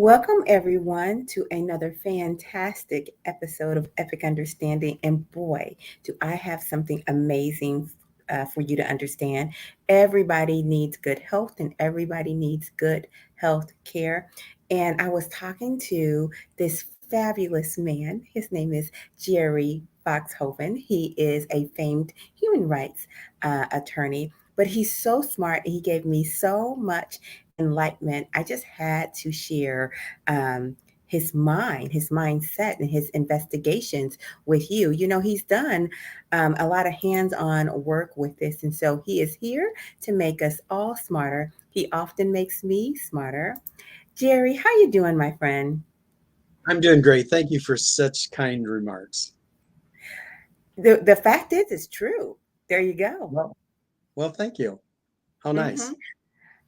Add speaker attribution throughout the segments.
Speaker 1: Welcome, everyone, to another fantastic episode of Epic Understanding. And boy, do I have something amazing for you to understand. Everybody needs good health, and everybody needs good health care. And I was talking to this fabulous man. His name is Jerry Foxhoven. He is a famed human rights attorney, but he's so smart. He gave me so much enlightenment. I just had to share his mind, his mindset, and his investigations with you. You know, he's done a lot of hands-on work with this, and so he is here to make us all smarter. He often makes me smarter. Jerry, how you doing, my friend?
Speaker 2: I'm doing great. Thank you for such kind remarks.
Speaker 1: The fact is, it's true. There you go.
Speaker 2: Well, well, thank you. How
Speaker 1: hmm
Speaker 2: nice.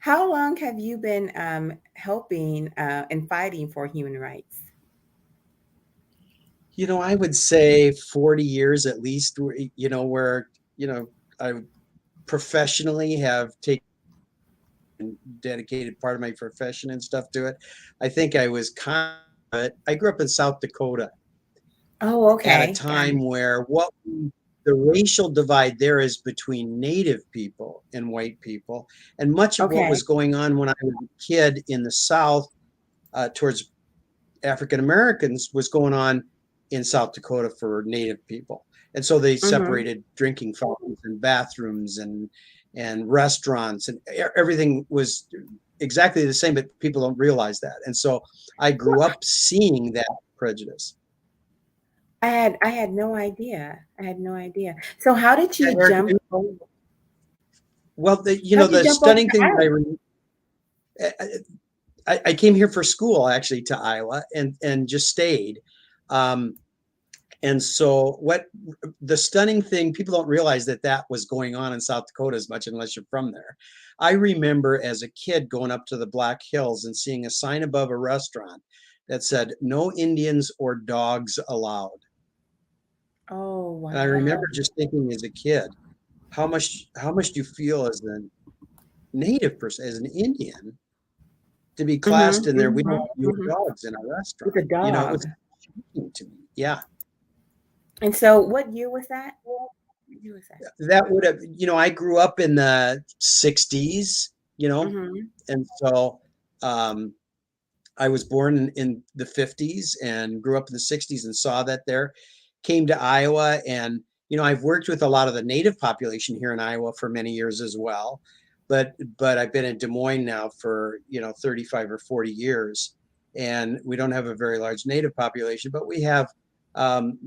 Speaker 1: How long have you been helping and fighting for human rights?
Speaker 2: I would say 40 years at least, where, I professionally have taken dedicated part of my profession and stuff to it. I think I grew up in South Dakota
Speaker 1: Oh,
Speaker 2: at a
Speaker 1: okay. Got it.
Speaker 2: time where the racial divide there is between Native people and white people. And much of what
Speaker 1: Okay.
Speaker 2: was going on when I was a kid in the South towards African Americans was going on in South Dakota for Native people. And so they
Speaker 1: hmm
Speaker 2: separated drinking fountains and bathrooms and restaurants, and everything was exactly the same, but people don't realize that. And so I grew up seeing that prejudice.
Speaker 1: I had no idea. I had no idea. So
Speaker 2: Yeah, well,
Speaker 1: how'd you
Speaker 2: the
Speaker 1: jump over
Speaker 2: stunning
Speaker 1: to
Speaker 2: thing
Speaker 1: Iowa?
Speaker 2: I came here for school actually to Iowa and just stayed. Um, And so, what the stunning thing, people don't realize that that was going on in South Dakota as much unless you're from there. I remember as a kid going up to the Black Hills and seeing a sign above a restaurant that said, "No Indians or dogs allowed."
Speaker 1: Oh,
Speaker 2: And I
Speaker 1: wow.
Speaker 2: remember just thinking as a kid, how much do you feel as a native person, as an Indian, to be classed in there? We don't want you or
Speaker 1: Mhm.
Speaker 2: dogs in our
Speaker 1: With a
Speaker 2: restaurant. It
Speaker 1: dog.
Speaker 2: was shocking to me. Yeah.
Speaker 1: And so what year was that? What year was that?
Speaker 2: That would have, I grew up in the 60s,
Speaker 1: Mhm.
Speaker 2: and so um, I was born in the 50s and grew up in the 60s and saw that there. Came to Iowa, and I've worked with a lot of the native population here in Iowa for many years as well. But I've been in Des Moines now for 35 or 40 years, and we don't have a very large native population, but we have um,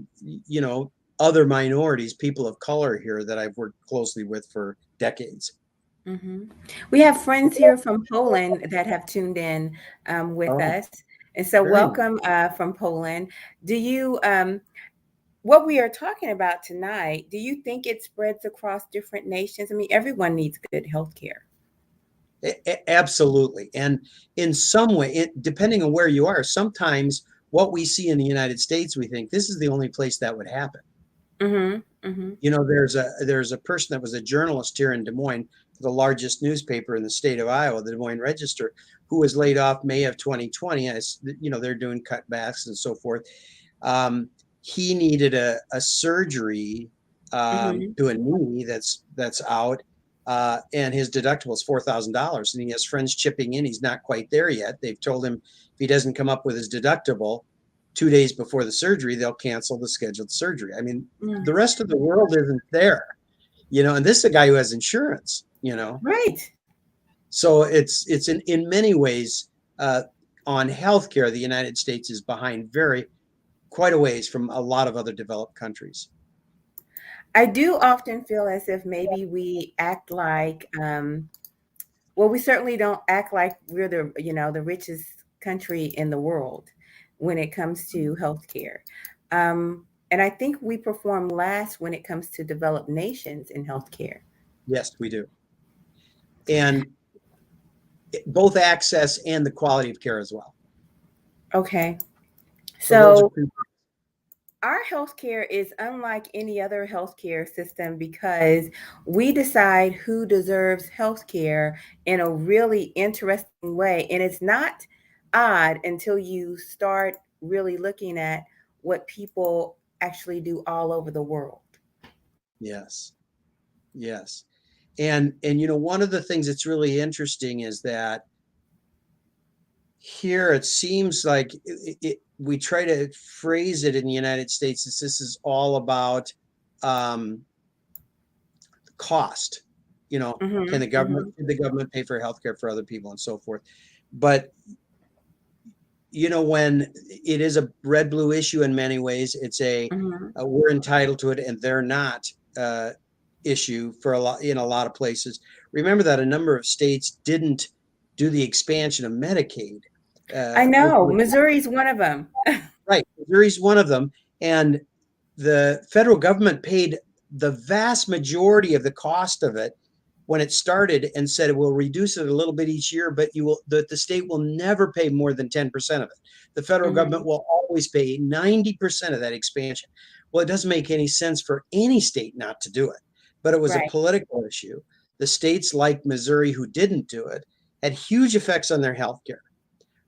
Speaker 2: you know other minorities, people of color here that I've worked closely with for decades.
Speaker 1: Mhm. We have friends here from Poland that have tuned in with
Speaker 2: Oh,
Speaker 1: us. And so
Speaker 2: very nice.
Speaker 1: welcome from Poland. Do you what we are talking about tonight, do you think it spreads across different nations? I mean, everyone needs good health care.
Speaker 2: Absolutely. And in some way, depending on where you are, sometimes what we see in the United States, we think this is the only place that would happen.
Speaker 1: Mhm. Mhm.
Speaker 2: There's a person that was a journalist here in Des Moines, the largest newspaper in the state of Iowa, the Des Moines Register, who was laid off May of 2020. As they're doing cutbacks and so forth. Um, he needed a surgery
Speaker 1: Mhm.
Speaker 2: to a knee that's out, and his deductible is $4,000, and he has friends chipping in. He's not quite there yet. They've told him if he doesn't come up with his deductible 2 days before the surgery, they'll cancel the scheduled surgery. I mean, the
Speaker 1: Mm.
Speaker 2: rest of the world isn't there, and this is a guy who has insurance.
Speaker 1: Right.
Speaker 2: So it's in many ways, on healthcare, the United States is behind very quite a ways from a lot of other developed countries.
Speaker 1: I do often feel as if maybe we act like, well, we certainly don't act like we're the richest country in the world when it comes to healthcare. And I think we perform last when it comes to developed nations in healthcare.
Speaker 2: Yes, we do. And both access and the quality of care as well.
Speaker 1: Okay.
Speaker 2: So those are
Speaker 1: So
Speaker 2: two.
Speaker 1: our healthcare is unlike any other healthcare system because we decide who deserves healthcare in a really interesting way. And it's not odd until you start really looking at what people actually do all over the world.
Speaker 2: Yes. Yes. And one of the things that's really interesting is that here it seems like we try to phrase it in the United States as this is all about um, cost. Can
Speaker 1: Mhm.
Speaker 2: the government
Speaker 1: Mhm.
Speaker 2: should the government pay for healthcare for other people and so forth? But when it is a red blue issue in many ways, it's
Speaker 1: Mhm.
Speaker 2: we're entitled to it and they're not issue for a lot of places. Remember that a number of states didn't do the expansion of Medicaid,
Speaker 1: I know
Speaker 2: which
Speaker 1: Missouri's one of them.
Speaker 2: right, Missouri's one of them, and the federal government paid the vast majority of the cost of it when it started, and said it will reduce it a little bit each year, but the state will never pay more than 10% of it. The federal government
Speaker 1: Mhm.
Speaker 2: will always pay 90% of that expansion. Well, it doesn't make any sense for any state not to do it, but it was a
Speaker 1: Right.
Speaker 2: political issue. The states like Missouri who didn't do it had huge effects on their health care.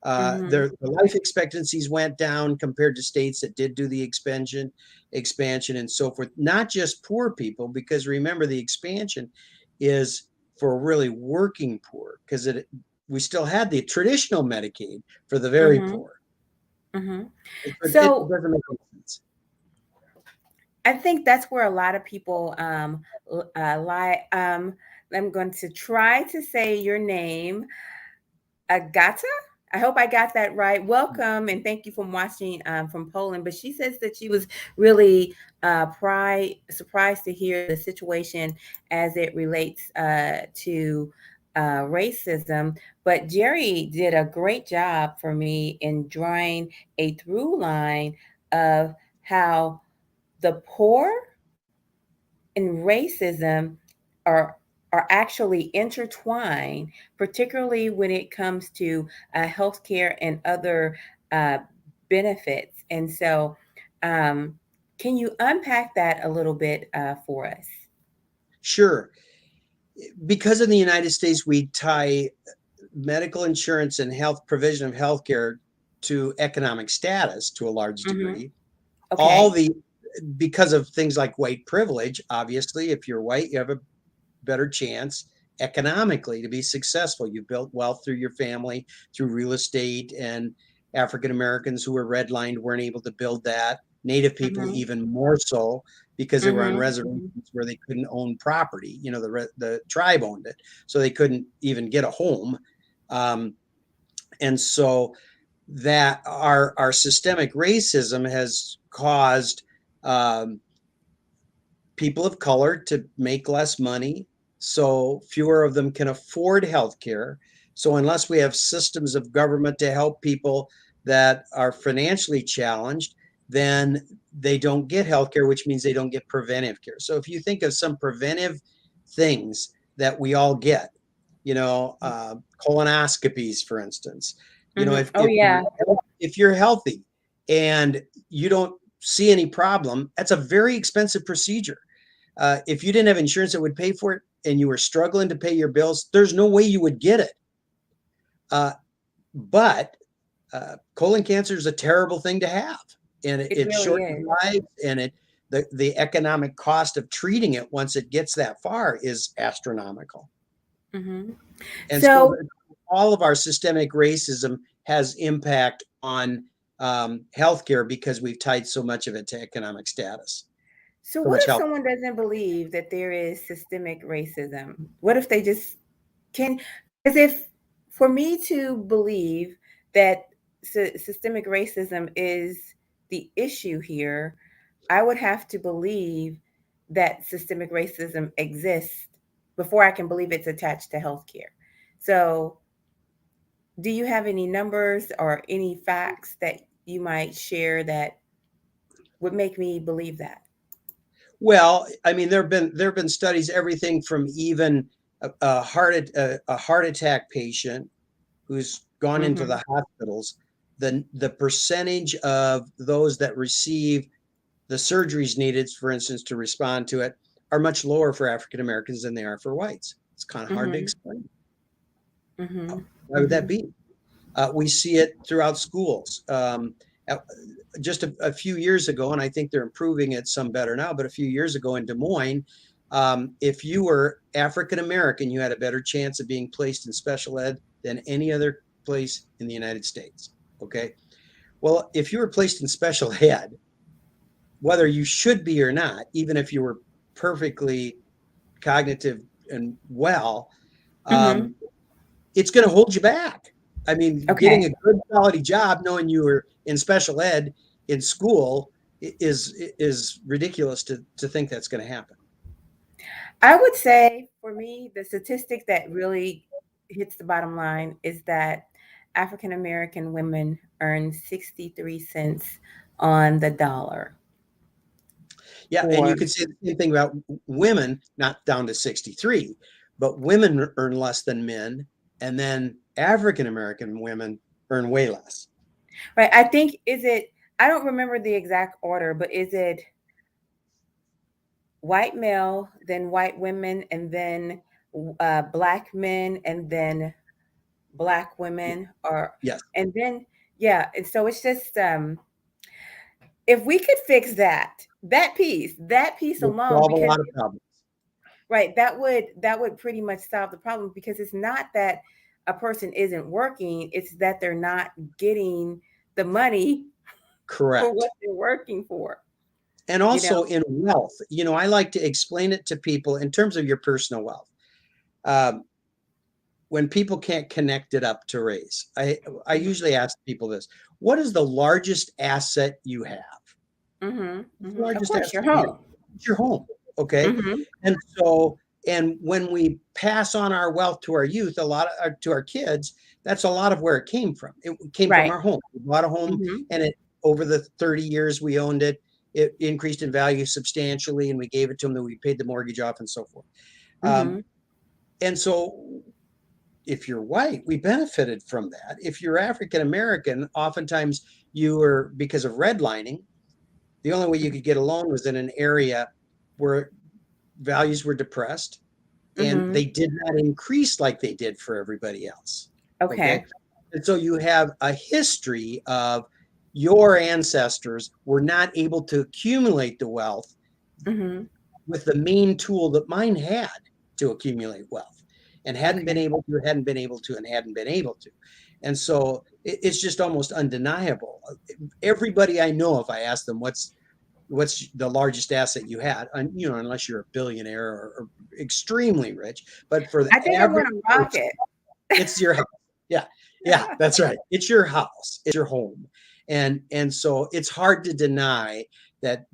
Speaker 1: Mhm.
Speaker 2: Their life expectancies went down compared to states that did do the expansion and so forth. Not just poor people, because remember the expansion is for really working poor, because we still had the traditional Medicaid for the very
Speaker 1: Mhm.
Speaker 2: poor.
Speaker 1: Mhm.
Speaker 2: It
Speaker 1: So
Speaker 2: doesn't make any sense.
Speaker 1: I think that's where a lot of people lie. I'm going to try to say your name, Agata. I hope I got that right. Welcome and thank you for watching from Poland. But she says that she was really surprised to hear the situation as it relates to racism. But Jerry did a great job for me in drawing a through line of how the poor and racism are are actually intertwined, particularly when it comes to healthcare and other uh, benefits. And so, um, can you unpack that a little bit for us?
Speaker 2: Sure. Because in the United States, we tie medical insurance and health provision of healthcare to economic status to a large
Speaker 1: Hmm.
Speaker 2: degree. All
Speaker 1: Okay.
Speaker 2: the Because of things like white privilege, obviously, if you're white, you have a better chance economically to be successful. You've built wealth through your family, through real estate, and African Americans who were redlined weren't able to build that. Native people
Speaker 1: Hmm.
Speaker 2: even more so, because they were on
Speaker 1: Hmm.
Speaker 2: reservations where they couldn't own property. The tribe owned it, so they couldn't even get a home. Um, and so that our systemic racism has caused um, people of color to make less money, so fewer of them can afford health care. So unless we have systems of government to help people that are financially challenged, then they don't get health care, which means they don't get preventive care. So if you think of some preventive things that we all get, colonoscopies, for instance,
Speaker 1: Hmm.
Speaker 2: if
Speaker 1: Oh yeah.
Speaker 2: if you're healthy and you don't see any problem, that's a very expensive procedure. If you didn't have insurance that would pay for it and you were struggling to pay your bills, there's no way you would get it. Uh, but colon cancer is a terrible thing to have, and
Speaker 1: It
Speaker 2: it
Speaker 1: really
Speaker 2: shortens
Speaker 1: is.
Speaker 2: lives, and the economic cost of treating it once it gets that far is astronomical.
Speaker 1: Hmm.
Speaker 2: And so
Speaker 1: So
Speaker 2: all of our systemic racism has impact on healthcare because we've tied so much of it to economic status,
Speaker 1: So,
Speaker 2: so
Speaker 1: what
Speaker 2: much
Speaker 1: if
Speaker 2: health.
Speaker 1: someone doesn't believe that there is systemic racism? What if they just can? As if for me to believe that systemic racism is the issue here, I would have to believe that systemic racism exists before I can believe it's attached to healthcare. So, do you have any numbers or any facts that you might share that would make me believe that?
Speaker 2: Well, I mean, there have been studies, everything from even a heart attack patient who's gone into
Speaker 1: Hmm.
Speaker 2: the hospitals, the percentage of those that receive the surgeries needed, for instance, to respond to it, are much lower for African Americans than they are for whites. It's kind of hard to
Speaker 1: Hmm.
Speaker 2: explain.
Speaker 1: Hmm.
Speaker 2: Why would that
Speaker 1: Hmm.
Speaker 2: be? We see it throughout schools. Uh, just a few years ago, and I think they're improving it some better now, but a few years ago in Des Moines, if you were African American, you had a better chance of being placed in special ed than any other place in the United States. Okay. Well, if you were placed in special ed, whether you should be or not, even if you were perfectly cognitive and well,
Speaker 1: Mm-hmm.
Speaker 2: um, it's going to hold you back. I mean, getting
Speaker 1: Okay.
Speaker 2: a good quality job, knowing you were in special ed in school, is ridiculous to think that's going to happen.
Speaker 1: I would say for me, the statistic that really hits the bottom line is that African American women earn 63 cents on the dollar
Speaker 2: Yeah, and
Speaker 1: for.
Speaker 2: you could say the same thing about women, not down to 63, but women earn less than men, and then African American women earn way less.
Speaker 1: Right. I think, is it, I don't remember the exact order, but is it white male, then white women, and then black men, and then black women, or,
Speaker 2: Yes,
Speaker 1: and then, yeah. And so it's just, if we could fix that piece
Speaker 2: will
Speaker 1: alone,
Speaker 2: solve a
Speaker 1: because
Speaker 2: lot of problems.
Speaker 1: right, that would pretty much solve the problem, because it's not that a person isn't working, it's that they're not getting the money for what
Speaker 2: Correct.
Speaker 1: they're working for,
Speaker 2: And
Speaker 1: you know?
Speaker 2: also in wealth, I like to explain it to people in terms of your personal wealth. Um, when people can't connect it up to race, I
Speaker 1: Mhm.
Speaker 2: usually ask people this: what is the largest asset you have?
Speaker 1: Mhm.
Speaker 2: What's the
Speaker 1: Mhm. Of
Speaker 2: largest
Speaker 1: course, your
Speaker 2: asset you have?
Speaker 1: home.
Speaker 2: It's your home. Okay.
Speaker 1: Mhm.
Speaker 2: And so, and when we pass on our wealth to our youth, a lot of, to our kids, that's a lot of where it came from. It came from
Speaker 1: Right.
Speaker 2: our home. We bought a home,
Speaker 1: Mhm.
Speaker 2: and it, over the 30 years we owned it, it increased in value substantially, and we gave it to them, that we paid the mortgage off and so forth. Um,
Speaker 1: Mhm.
Speaker 2: and so if you're white, we benefited from that. If you're African American, oftentimes you were, because of redlining, the only way you could get a loan was in an area where values were depressed and
Speaker 1: Mhm.
Speaker 2: they did not increase like they did for everybody else. Okay.
Speaker 1: Okay.
Speaker 2: And so you have a history of your ancestors were not able to accumulate the wealth
Speaker 1: Mhm.
Speaker 2: with the main tool that mine had to accumulate wealth, and hadn't been
Speaker 1: Okay.
Speaker 2: able to, hadn't been able to, and hadn't been able to. And so it's just almost undeniable. Everybody I know, if I ask them what's the largest asset you had, and unless you're a billionaire or extremely rich, but for the
Speaker 1: I think I'm
Speaker 2: average
Speaker 1: gonna rock
Speaker 2: person,
Speaker 1: it.
Speaker 2: it's your house. Yeah, yeah, that's right. It's your house, it's your home. And so it's hard to deny that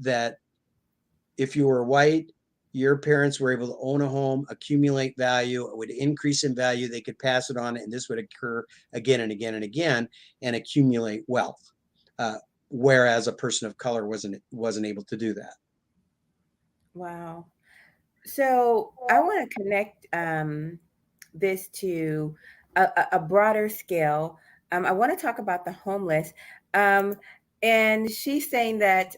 Speaker 2: if you were white, your parents were able to own a home, accumulate value, it would increase in value, they could pass it on, and this would occur again and again and again, and accumulate wealth. uh, whereas a person of color wasn't able to do that.
Speaker 1: Wow. So I want to connect this to a broader scale. I want to talk about the homeless. Um, and she's saying that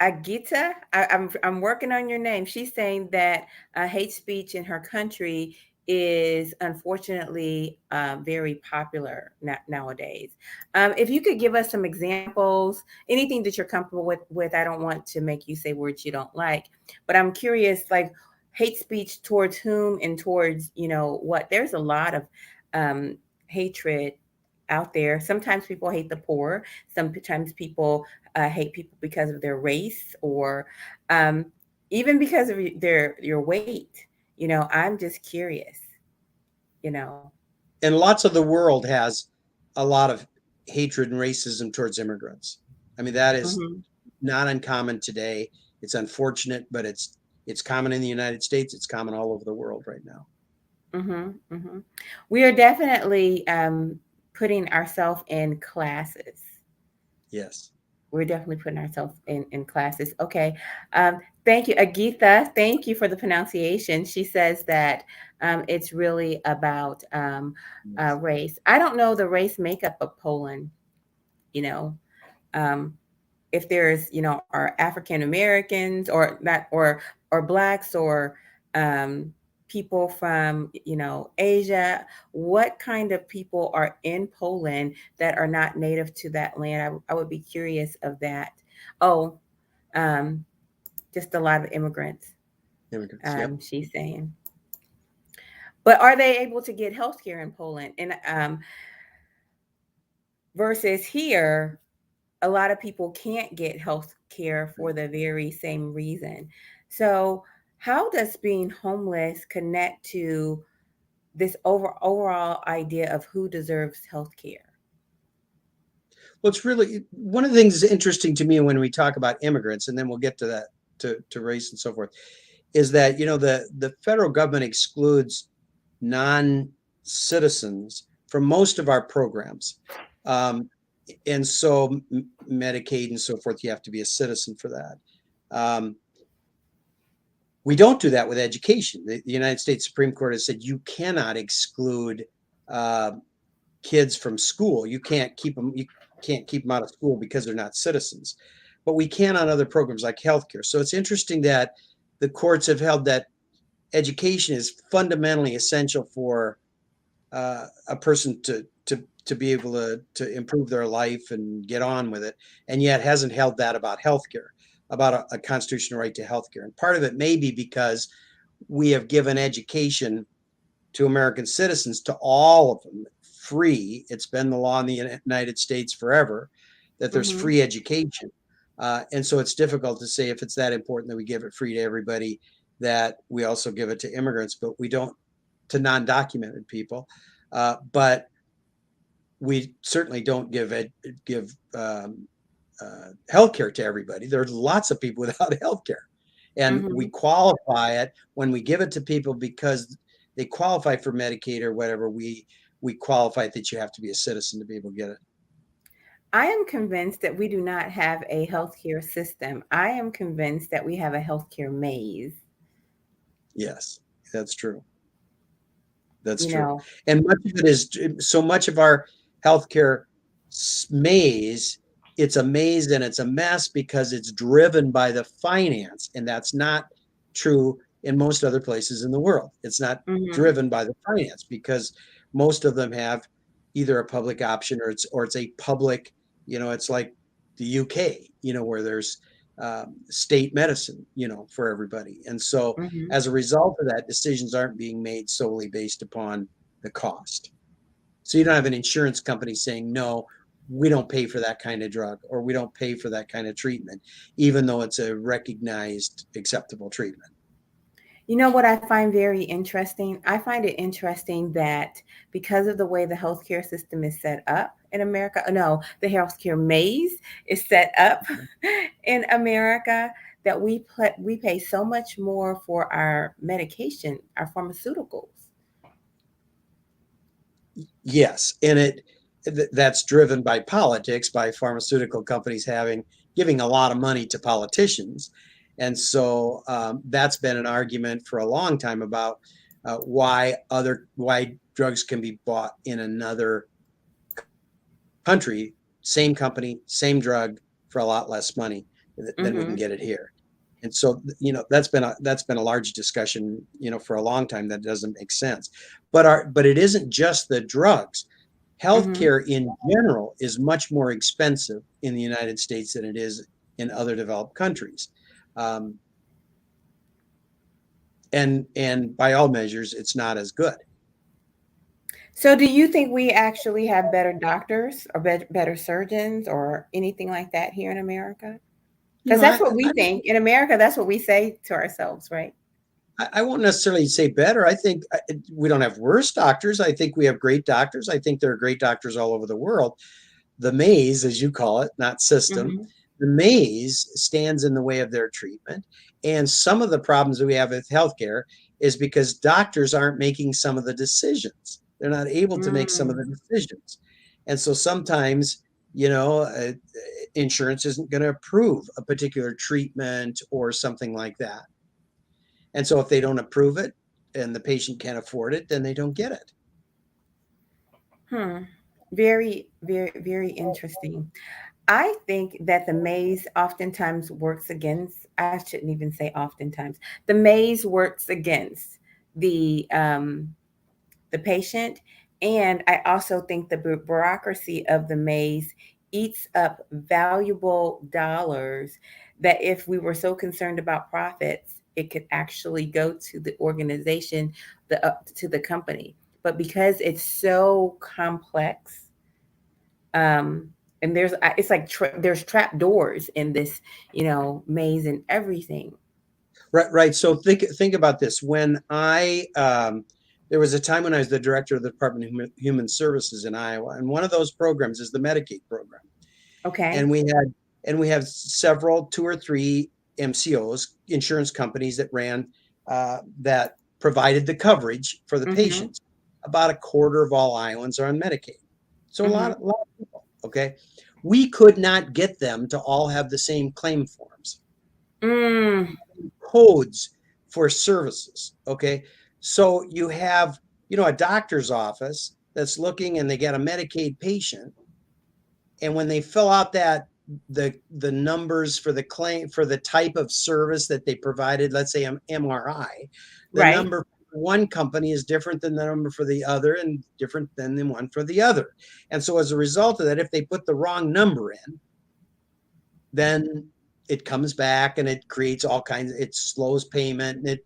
Speaker 1: Agita, I'm working on your name. She's saying that hate speech in her country is unfortunately very popular nowadays. If you could give us some examples, anything that you're comfortable with, I don't want to make you say words you don't like, but I'm curious, like hate speech towards whom and towards what. There's a lot of um, hatred out there. Sometimes people hate the poor. Sometimes people hate people because of their race, or um, even because of their your weight. I'm just curious. You know.
Speaker 2: And lots of the world has a lot of hatred and racism towards immigrants. I mean, that is
Speaker 1: Hmm.
Speaker 2: not uncommon today. It's unfortunate, but it's common in the United States. It's common all over the world right now.
Speaker 1: Hmm. Hmm. We are definitely putting ourselves in classes.
Speaker 2: Yes.
Speaker 1: We're definitely putting ourselves in classes. Okay. Um, Thank you, Agitha. Thank you for the pronunciation. She says that it's really about
Speaker 2: Yes.
Speaker 1: race. I don't know the race makeup of Poland. You know, um, if there's are African Americans or not, or blacks, or um, people from, Asia? What kind of people are in Poland that are not native to that land? I would be curious of that. Oh, um, just a lot of immigrants,
Speaker 2: Immigrants. Yep.
Speaker 1: she's saying. But are they able to get health care in Poland? And versus here, a lot of people can't get health care for the very same reason. So, how does being homeless connect to this overall idea of who deserves health care?
Speaker 2: Well, it's really one of the things that's interesting to me when we talk about immigrants, and then we'll get to that to race and so forth, is that the federal government excludes non-citizens from most of our programs. Um, and so Medicaid and so forth, you have to be a citizen for that. Um, we don't do that with education. The United States Supreme Court has said you cannot exclude uh, kids from school. You can't keep them. You can't keep them out of school because they're not citizens. But we can on other programs like healthcare. So it's interesting that the courts have held that education is fundamentally essential for a person to be able to improve their life and get on with it, and yet hasn't held that about healthcare, about a constitutional right to healthcare. And part of it may be because we have given education to American citizens, to all of them, free. It's been the law in the United States forever that there's
Speaker 1: Mm-hmm.
Speaker 2: free education. And so it's difficult to say if it's that important that we give it free to everybody, that we also give it to immigrants, but we don't to non-documented people. But we certainly don't give healthcare to everybody. There's lots of people without healthcare, and we
Speaker 1: Mm-hmm.
Speaker 2: qualify it when we give it to people because they qualify for Medicaid or whatever. We qualify that you have to be a citizen to be able to get it.
Speaker 1: I am convinced that we do not have a healthcare system. I am convinced that we have a healthcare maze.
Speaker 2: Yes, that's true. That's
Speaker 1: You
Speaker 2: true.
Speaker 1: know.
Speaker 2: And much of it is so much of our healthcare maze, it's a maze and it's a mess because it's driven by the finance. And that's not true in most other places in the world. It's not
Speaker 1: Mm-hmm.
Speaker 2: driven by the finance because most of them have either a public option or it's a public, it's like the UK, where there's state medicine, for everybody. And so
Speaker 1: Mm-hmm.
Speaker 2: as a result of that, decisions aren't being made solely based upon the cost. So you don't have an insurance company saying, no, we don't pay for that kind of drug or we don't pay for that kind of treatment, even though it's a recognized acceptable treatment.
Speaker 1: You know what I find very interesting? I find it interesting that because of the way the healthcare system is set up in America, no, the healthcare maze is set up in America, that we pay so much more for our medication, our pharmaceuticals.
Speaker 2: Yes, and that's driven by politics, by pharmaceutical companies giving a lot of money to politicians, and so that's been an argument for a long time about why drugs can be bought in another country, same company, same drug for a lot less money than we can
Speaker 1: Mm-hmm.
Speaker 2: get it here. And so, that's been a large discussion, for a long time that doesn't make sense. But it isn't just the drugs.
Speaker 1: Mm-hmm.
Speaker 2: Healthcare in general is much more expensive in the United States than it is in other developed countries. Um, and by all measures, it's not as good.
Speaker 1: So, do you think we actually have better doctors or better surgeons or anything like that here in America?
Speaker 2: You
Speaker 1: Because
Speaker 2: know,
Speaker 1: that's what we think in America. That's what we say to ourselves, right?
Speaker 2: I won't necessarily say better. I think we don't have worse doctors. I think we have great doctors. I think there are great doctors all over the world. The maze, as you call it, not system,
Speaker 1: Mm-hmm.
Speaker 2: the maze stands in the way of their treatment. And some of the problems that we have with healthcare is because doctors aren't making some of the decisions. They're not able to make some of
Speaker 1: Mm.
Speaker 2: the decisions. And so sometimes, you know, uh, insurance isn't going to approve a particular treatment or something like that. And so if they don't approve it and the patient can't afford it, then they don't get it.
Speaker 1: Hmm. Very, very, very interesting. I think that the maze oftentimes works against, I shouldn't even say oftentimes, the maze works against the um, the patient. And I also think the bureaucracy of the maze eats up valuable dollars that if we were so concerned about profits, it could actually go to the organization, to the company. But because it's so complex, um, and it's like there's trap doors in this, maze and everything.
Speaker 2: Right, right. So think about this. When I there was a time when I was the director of the Department of Human Services in Iowa, and one of those programs is the Medicaid program.
Speaker 1: Okay.
Speaker 2: And we have several, two or three MCOs, insurance companies that ran that provided the coverage for the
Speaker 1: Mm-hmm.
Speaker 2: patients. About a quarter of all Iowans are on Medicaid, so
Speaker 1: Mm-hmm.
Speaker 2: a lot of people. Okay, we could not get them to all have the same claim forms,
Speaker 1: Mm.
Speaker 2: codes for services. Okay, so you have a doctor's office that's looking, and they get a Medicaid patient, and when they fill out the numbers for the claim for the type of service that they provided, let's say an MRI, the
Speaker 1: Right.
Speaker 2: number for one company is different than the number for the other, and different than the one for the other. And so as a result of that, if they put the wrong number in, then it comes back and it creates all kinds it slows payment, and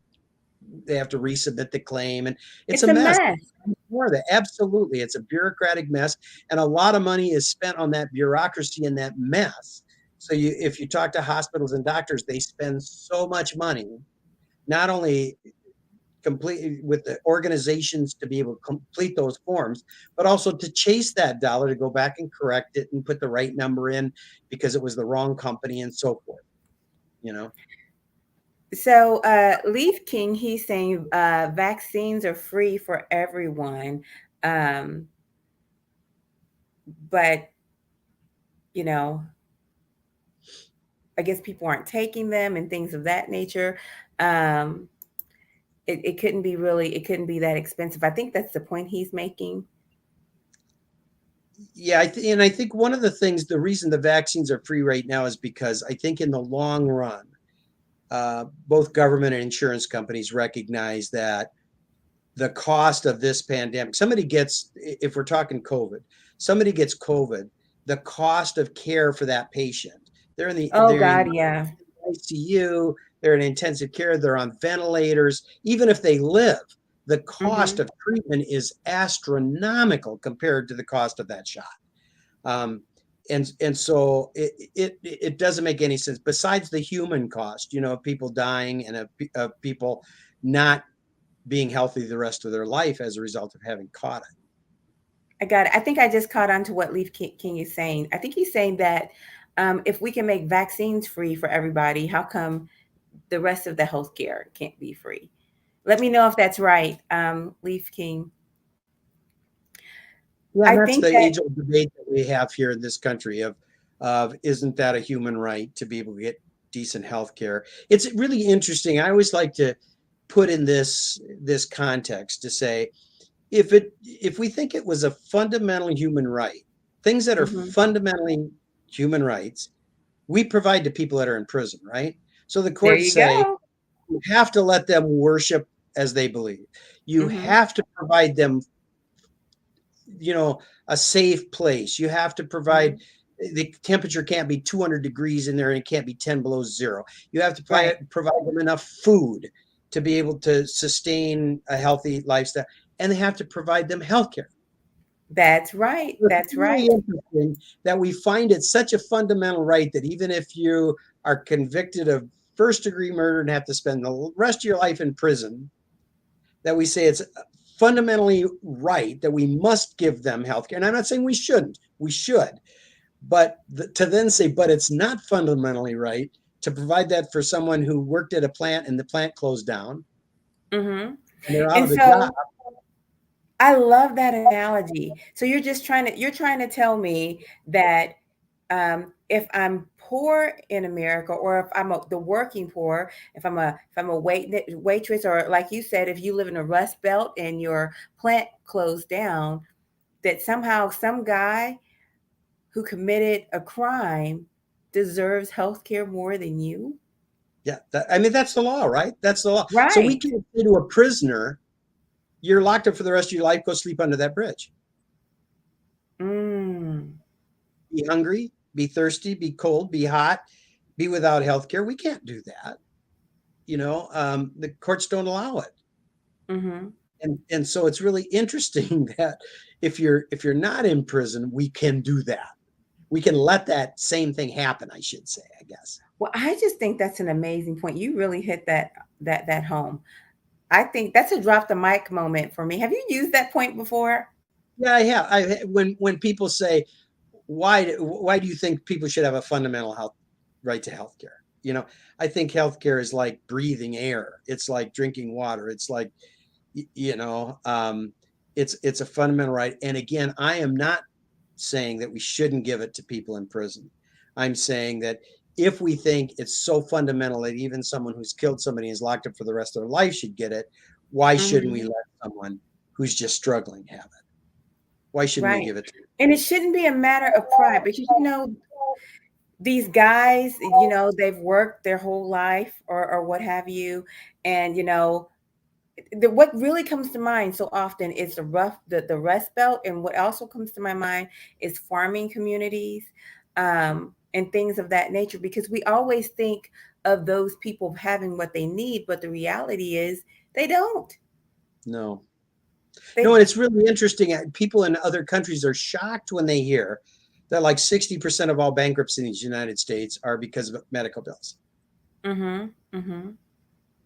Speaker 2: they have to resubmit the claim, and it's
Speaker 1: It's
Speaker 2: a
Speaker 1: a
Speaker 2: mess.
Speaker 1: mess.
Speaker 2: More of that, absolutely, it's a bureaucratic mess, and a lot of money is spent on that bureaucracy and that mess. So if you talk to hospitals and doctors, they spend so much money, not only complete with the organizations to be able to complete those forms, but also to chase that dollar to go back and correct it and put the right number in because it was the wrong company and so forth. You know.
Speaker 1: So, Leaf King, he's saying vaccines are free for everyone, um, but you know, I guess people aren't taking them and things of that nature. Um, it couldn't be it couldn't be that expensive. I think that's the point he's making.
Speaker 2: Yeah, and I think one of the things, the reason the vaccines are free right now is because I think in the long run, both government and insurance companies recognize that the cost of this pandemic, if we're talking COVID, somebody gets COVID, the cost of care for that patient,
Speaker 1: Oh
Speaker 2: they're
Speaker 1: God,
Speaker 2: in
Speaker 1: yeah.
Speaker 2: ICU, they're in intensive care, they're on ventilators, even if they live, the cost
Speaker 1: Hmm.
Speaker 2: of treatment is astronomical compared to the cost of that shot. Um, and so it doesn't make any sense besides the human cost, of people dying and of people not being healthy the rest of their life as a result of having caught it.
Speaker 1: I got it. I think I just caught on to what King is saying. I think he's saying that if we can make vaccines free for everybody, how come the rest of the healthcare can't be free? Let me know if that's right, Leaf King.
Speaker 2: Yeah,
Speaker 1: I
Speaker 2: and that's
Speaker 1: think
Speaker 2: the
Speaker 1: that.
Speaker 2: age-old debate that we have here in this country of isn't that a human right to be able to get decent health care? It's really interesting. I always like to put in this context to say if we think it was a fundamental human right, things that are
Speaker 1: Mhm.
Speaker 2: fundamentally human rights, we provide to people that are in prison, right? So the
Speaker 1: There
Speaker 2: courts
Speaker 1: you
Speaker 2: say
Speaker 1: go.
Speaker 2: you have to let them worship as they believe. You
Speaker 1: Mhm.
Speaker 2: have to provide them, you know, a safe place. You have to provide
Speaker 1: Mhm.
Speaker 2: the temperature can't be 200 degrees in there, and it can't be 10 below zero. You have to
Speaker 1: Right.
Speaker 2: provide them enough food to be able to sustain a healthy lifestyle, and they have to provide them health care.
Speaker 1: That's right.
Speaker 2: It's
Speaker 1: That's
Speaker 2: really
Speaker 1: right.
Speaker 2: interesting that we find it such a fundamental right that even if you are convicted of first degree murder and have to spend the rest of your life in prison, that we say it's fundamentally right that we must give them health care. And I'm not saying we shouldn't, we should. But to then say, but it's not fundamentally right to provide that for someone who worked at a plant and the plant closed down
Speaker 1: Mhm.
Speaker 2: and they're out
Speaker 1: And
Speaker 2: of a job.
Speaker 1: so I love that analogy. So you're trying to tell me that if I'm poor in America, or if the working poor, if I'm a waitress, or like you said, if you live in a rust belt and your plant closed down, that somehow some guy who committed a crime deserves health care more than you?
Speaker 2: Yeah, I mean, that's the law, right? That's the law. So we
Speaker 1: Right.
Speaker 2: can't say to a prisoner, you're locked up for the rest of your life. Go sleep under that bridge.
Speaker 1: Mm.
Speaker 2: Be hungry, be thirsty, be cold, be hot, be without health care. We can't do that. The courts don't allow it.
Speaker 1: Mm-hmm.
Speaker 2: And so it's really interesting that if you're not in prison, we can do that. We can let that same thing happen, I should say, I guess.
Speaker 1: Well, I just think that's an amazing point. You really hit that home. I think that's a drop the mic moment for me. Have you used that point before?
Speaker 2: Yeah, I have. When people say, why do you think people should have a fundamental health right to health care? I think healthcare is like breathing air. It's like drinking water. It's like, you know, it's a fundamental right. And again, I am not saying that we shouldn't give it to people in prison. I'm saying that if we think it's so fundamental that even someone who's killed somebody and is locked up for the rest of their life should get it, why shouldn't we
Speaker 1: Hmm.
Speaker 2: let someone who's just struggling have it? Why shouldn't we
Speaker 1: Right.
Speaker 2: give it to
Speaker 1: And it shouldn't be a matter of pride because, these guys, they've worked their whole life or what have you. And, what really comes to mind so often is the Rust Belt. And what also comes to my mind is farming communities, and things of that nature, because we always think of those people having what they need, but the reality is they don't.
Speaker 2: No. No,
Speaker 1: They
Speaker 2: and it's really interesting. People in other countries are shocked when they hear that like 60% of all bankruptcies in the United States are because of medical bills.
Speaker 1: Mm-hmm. Mm-hmm.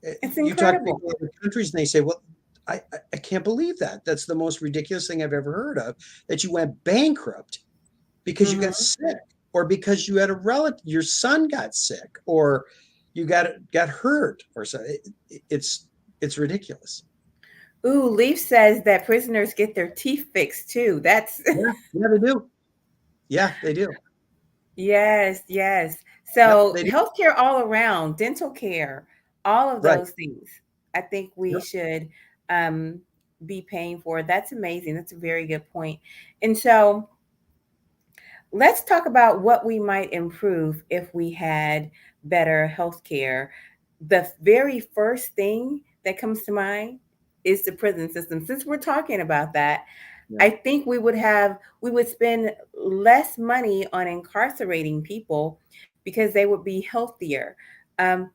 Speaker 1: It's
Speaker 2: You talk to
Speaker 1: incredible.
Speaker 2: people in other countries and they say, well, I can't believe that. That's the most ridiculous thing I've ever heard of, that you went bankrupt because you got
Speaker 1: Mm-hmm.
Speaker 2: sick, or because you had a relative, your son got sick, or you got hurt, or so. It's ridiculous.
Speaker 1: Ooh, Leaf says that prisoners get their teeth fixed too. That's
Speaker 2: Yeah, yeah, they do. Yeah, they do.
Speaker 1: yes, yes.
Speaker 2: Yep,
Speaker 1: So
Speaker 2: they do.
Speaker 1: healthcare all around, dental care, all of
Speaker 2: Right.
Speaker 1: those things. I think we
Speaker 2: Yep.
Speaker 1: should um, be paying for. That's amazing. That's a very good point. And so let's talk about what we might improve if we had better healthcare. The very first thing that comes to mind is the prison system. Since we're talking about that,
Speaker 2: Yeah.
Speaker 1: I think we would spend less money on incarcerating people because they would be healthier.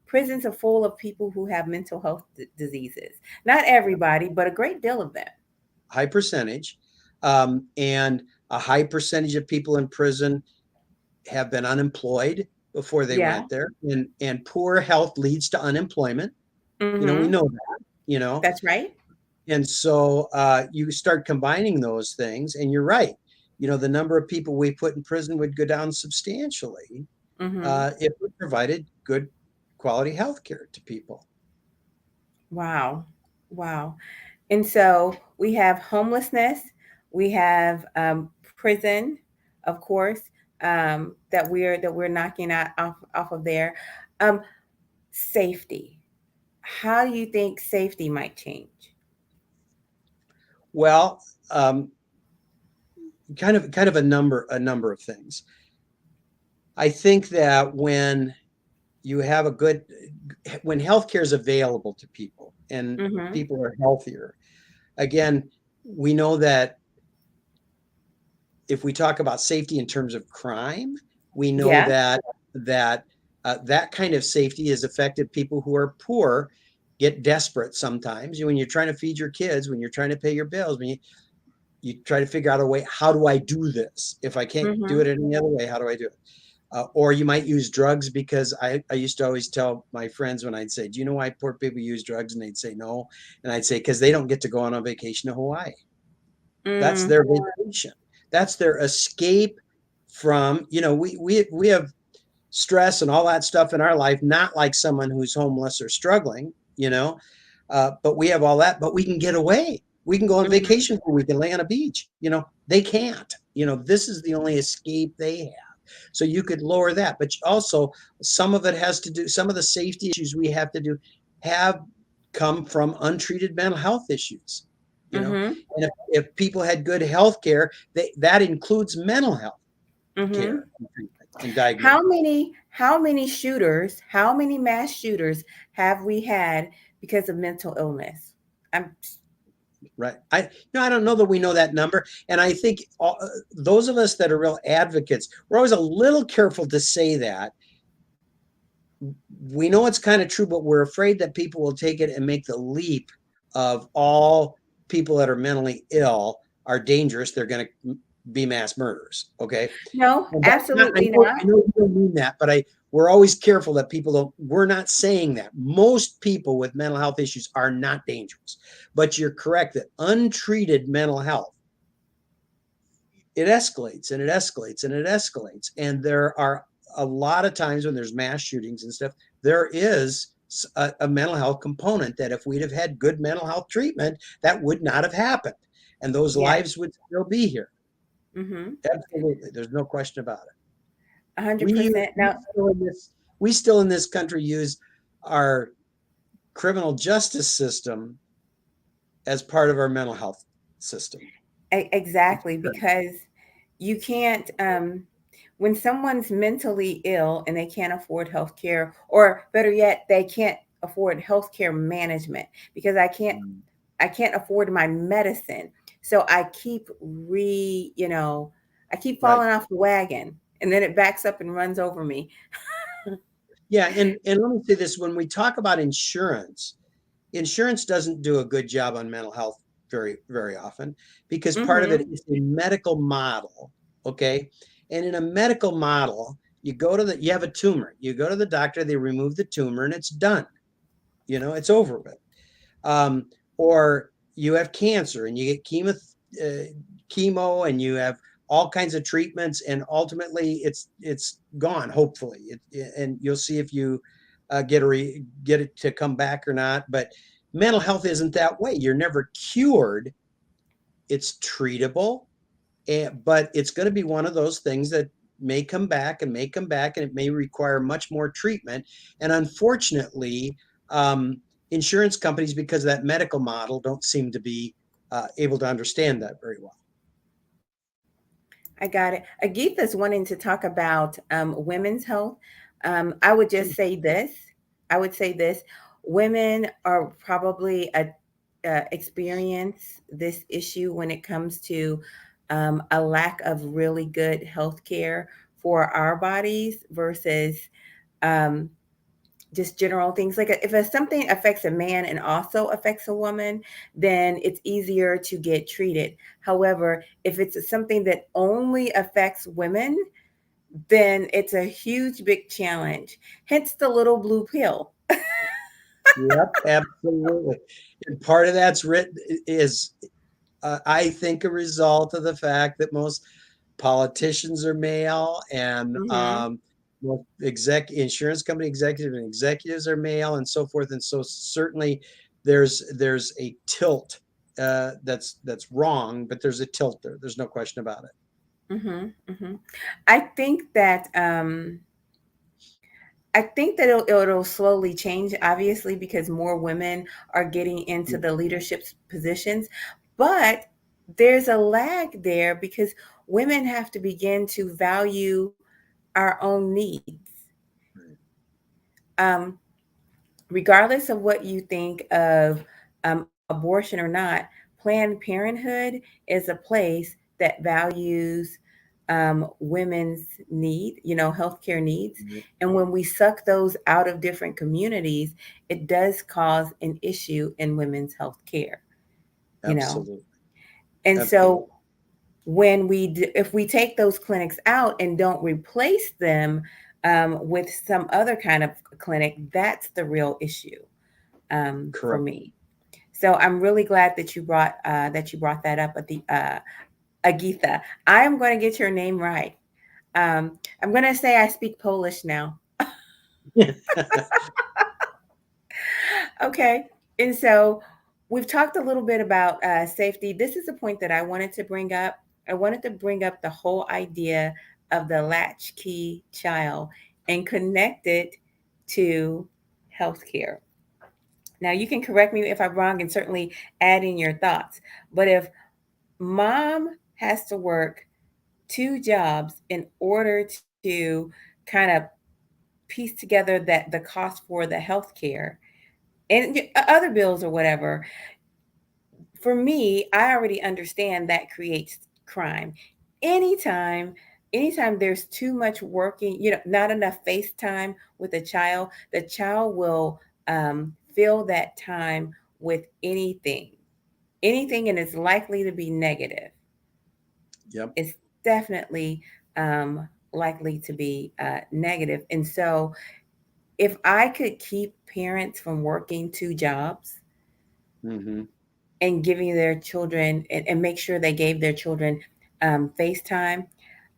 Speaker 1: Prisons are full of people who have mental health diseases. Not
Speaker 2: Yeah.
Speaker 1: everybody, but a great deal of them.
Speaker 2: High percentage, and a high percentage of people in prison have been unemployed before they
Speaker 1: Yeah.
Speaker 2: went there, and poor health leads to unemployment. We
Speaker 1: Mm-hmm.
Speaker 2: know that.
Speaker 1: That's right.
Speaker 2: And so you start combining those things, and you're right. The number of people we put in prison would go down substantially
Speaker 1: Mm-hmm.
Speaker 2: if we provided good quality health care to people.
Speaker 1: Wow. Wow. And so we have homelessness, we have prison, of course, that we're knocking out off of there. Um, Safety. How do you think safety might change?
Speaker 2: Well, kind of a number of things. I think that you have a good when healthcare is available to people and
Speaker 1: Mm-hmm.
Speaker 2: people are healthier. Again, we know that if we talk about safety in terms of crime, we know
Speaker 1: Yeah.
Speaker 2: that kind of safety has affected people who are poor, get desperate sometimes. When you're trying to feed your kids, when you're trying to pay your bills, when you try to figure out a way, how do I do this? If I can't do
Speaker 1: Mm-hmm.
Speaker 2: it any other way, how do I do it? Or you might use drugs, because I used to always tell my friends when I'd say, do you know why poor people use drugs? And they'd say, no. And I'd say, because they don't get to go on a vacation to Hawaii. That's
Speaker 1: Mm.
Speaker 2: their vacation. That's their escape from, we have stress and all that stuff in our life, not like someone who's homeless or struggling, but we have all that, but we can get away. We can go on
Speaker 1: Mm-hmm.
Speaker 2: vacation, or we can lay on a beach. They can't. This is the only escape they have. So you could lower that, but also some of it has to do, some of the safety issues we have to do have come from untreated mental health issues.
Speaker 1: Mm-hmm.
Speaker 2: And if people had good health care, that includes mental health
Speaker 1: Mm-hmm.
Speaker 2: care and treatment and diagnosis.
Speaker 1: How many shooters, how many mass shooters have we had because of mental illness? I'm
Speaker 2: Right. I no, I don't know that we know that number, and I think those of us that are real advocates, we're always a little careful to say that. We know it's kind of true, but we're afraid that people will take it and make the leap of all people that are mentally ill are dangerous. They're going to be mass murderers. Okay.
Speaker 1: No,
Speaker 2: And that's not,
Speaker 1: absolutely not.
Speaker 2: I know you don't mean that, but we're always careful that people don't, we're not saying that. Most people with mental health issues are not dangerous. But you're correct that untreated mental health, it escalates and it escalates and it escalates. And there are a lot of times when there's mass shootings and stuff, there is a mental health component that if we'd have had good mental health treatment, that would not have happened. And those
Speaker 1: Yes.
Speaker 2: lives would still be here.
Speaker 1: Mm-hmm.
Speaker 2: Absolutely. There's no question about it. We use
Speaker 1: 100%. Now,
Speaker 2: we still in this country use our criminal justice system as part of our mental health system.
Speaker 1: exactly, because you can't, when someone's mentally ill and they can't afford health care, or better yet, they can't afford healthcare management because I can't afford my medicine. So I keep I keep
Speaker 2: Right.
Speaker 1: falling off the wagon and then it backs up and runs over me.
Speaker 2: Yeah, and let me say this, when we talk about insurance, insurance doesn't do a good job on mental health very often because part of it
Speaker 1: Mm-hmm.
Speaker 2: is a medical model, okay? And in a medical model, you have a tumor, you go to the doctor, they remove the tumor and it's done. It's over with. um, or you have cancer and you get chemo and you have all kinds of treatments and ultimately it's gone, hopefully and you'll see if you get it to come back or not. But mental health isn't that way. You're never cured. It's treatable, but it's going to be one of those things that may come back and may come back, and it may require much more treatment. And unfortunately, um, insurance companies, because of that medical model, don't seem to be able to understand that very well.
Speaker 1: I got it. Agitha's wanting to talk about women's health. I would just say this. I would say this. Women are probably experience this issue when it comes to a lack of really good health care for our bodies versus um, just general things. Like if something affects a man and also affects a woman, then it's easier to get treated. However, if it's something that only affects women, then it's a huge big challenge. Hence the little blue pill.
Speaker 2: Yep, absolutely. And part of that's written is, I think, a result of the fact that most politicians are male, and
Speaker 1: Mm-hmm.
Speaker 2: most insurance company executive and executives are male, and so forth. And so certainly there's a tilt that's wrong, but there's a tilt there. There's no question about it.
Speaker 1: Mm-hmm. Mm-hmm. I think that it'll slowly change, obviously, because more women are getting into the leadership positions. But there's a lag there because women have to begin to value our own needs. Um, Regardless of what you think of abortion or not, Planned Parenthood is a place that values women's need, healthcare needs. And when we suck those out of different communities, it does cause an issue in women's health care, you know.
Speaker 2: Absolutely,
Speaker 1: And so
Speaker 2: absolutely.
Speaker 1: if we take those clinics out and don't replace them with some other kind of clinic, that's the real issue for
Speaker 2: Correct.
Speaker 1: me. So I'm really glad that you brought that up at the Agitha. I am going to get your name right. I'm going to say I speak Polish now. Okay. And so we've talked a little bit about safety. This is a point that I wanted to bring up. I wanted to bring up the whole idea of the latchkey child and connect it to healthcare. Now, you can correct me if I'm wrong and certainly add in your thoughts. But if mom has to work two jobs in order to kind of piece together that the cost for the healthcare and other bills or whatever, For me, I already understand that creates crime. Anytime, anytime there's too much working, not enough face time with a child, the child will fill that time with anything, and it's likely to be negative.
Speaker 2: Yep.
Speaker 1: It's definitely likely to be negative. And so, if I could keep parents from working two jobs
Speaker 2: Hmm.
Speaker 1: and giving their children and make sure they gave their children FaceTime,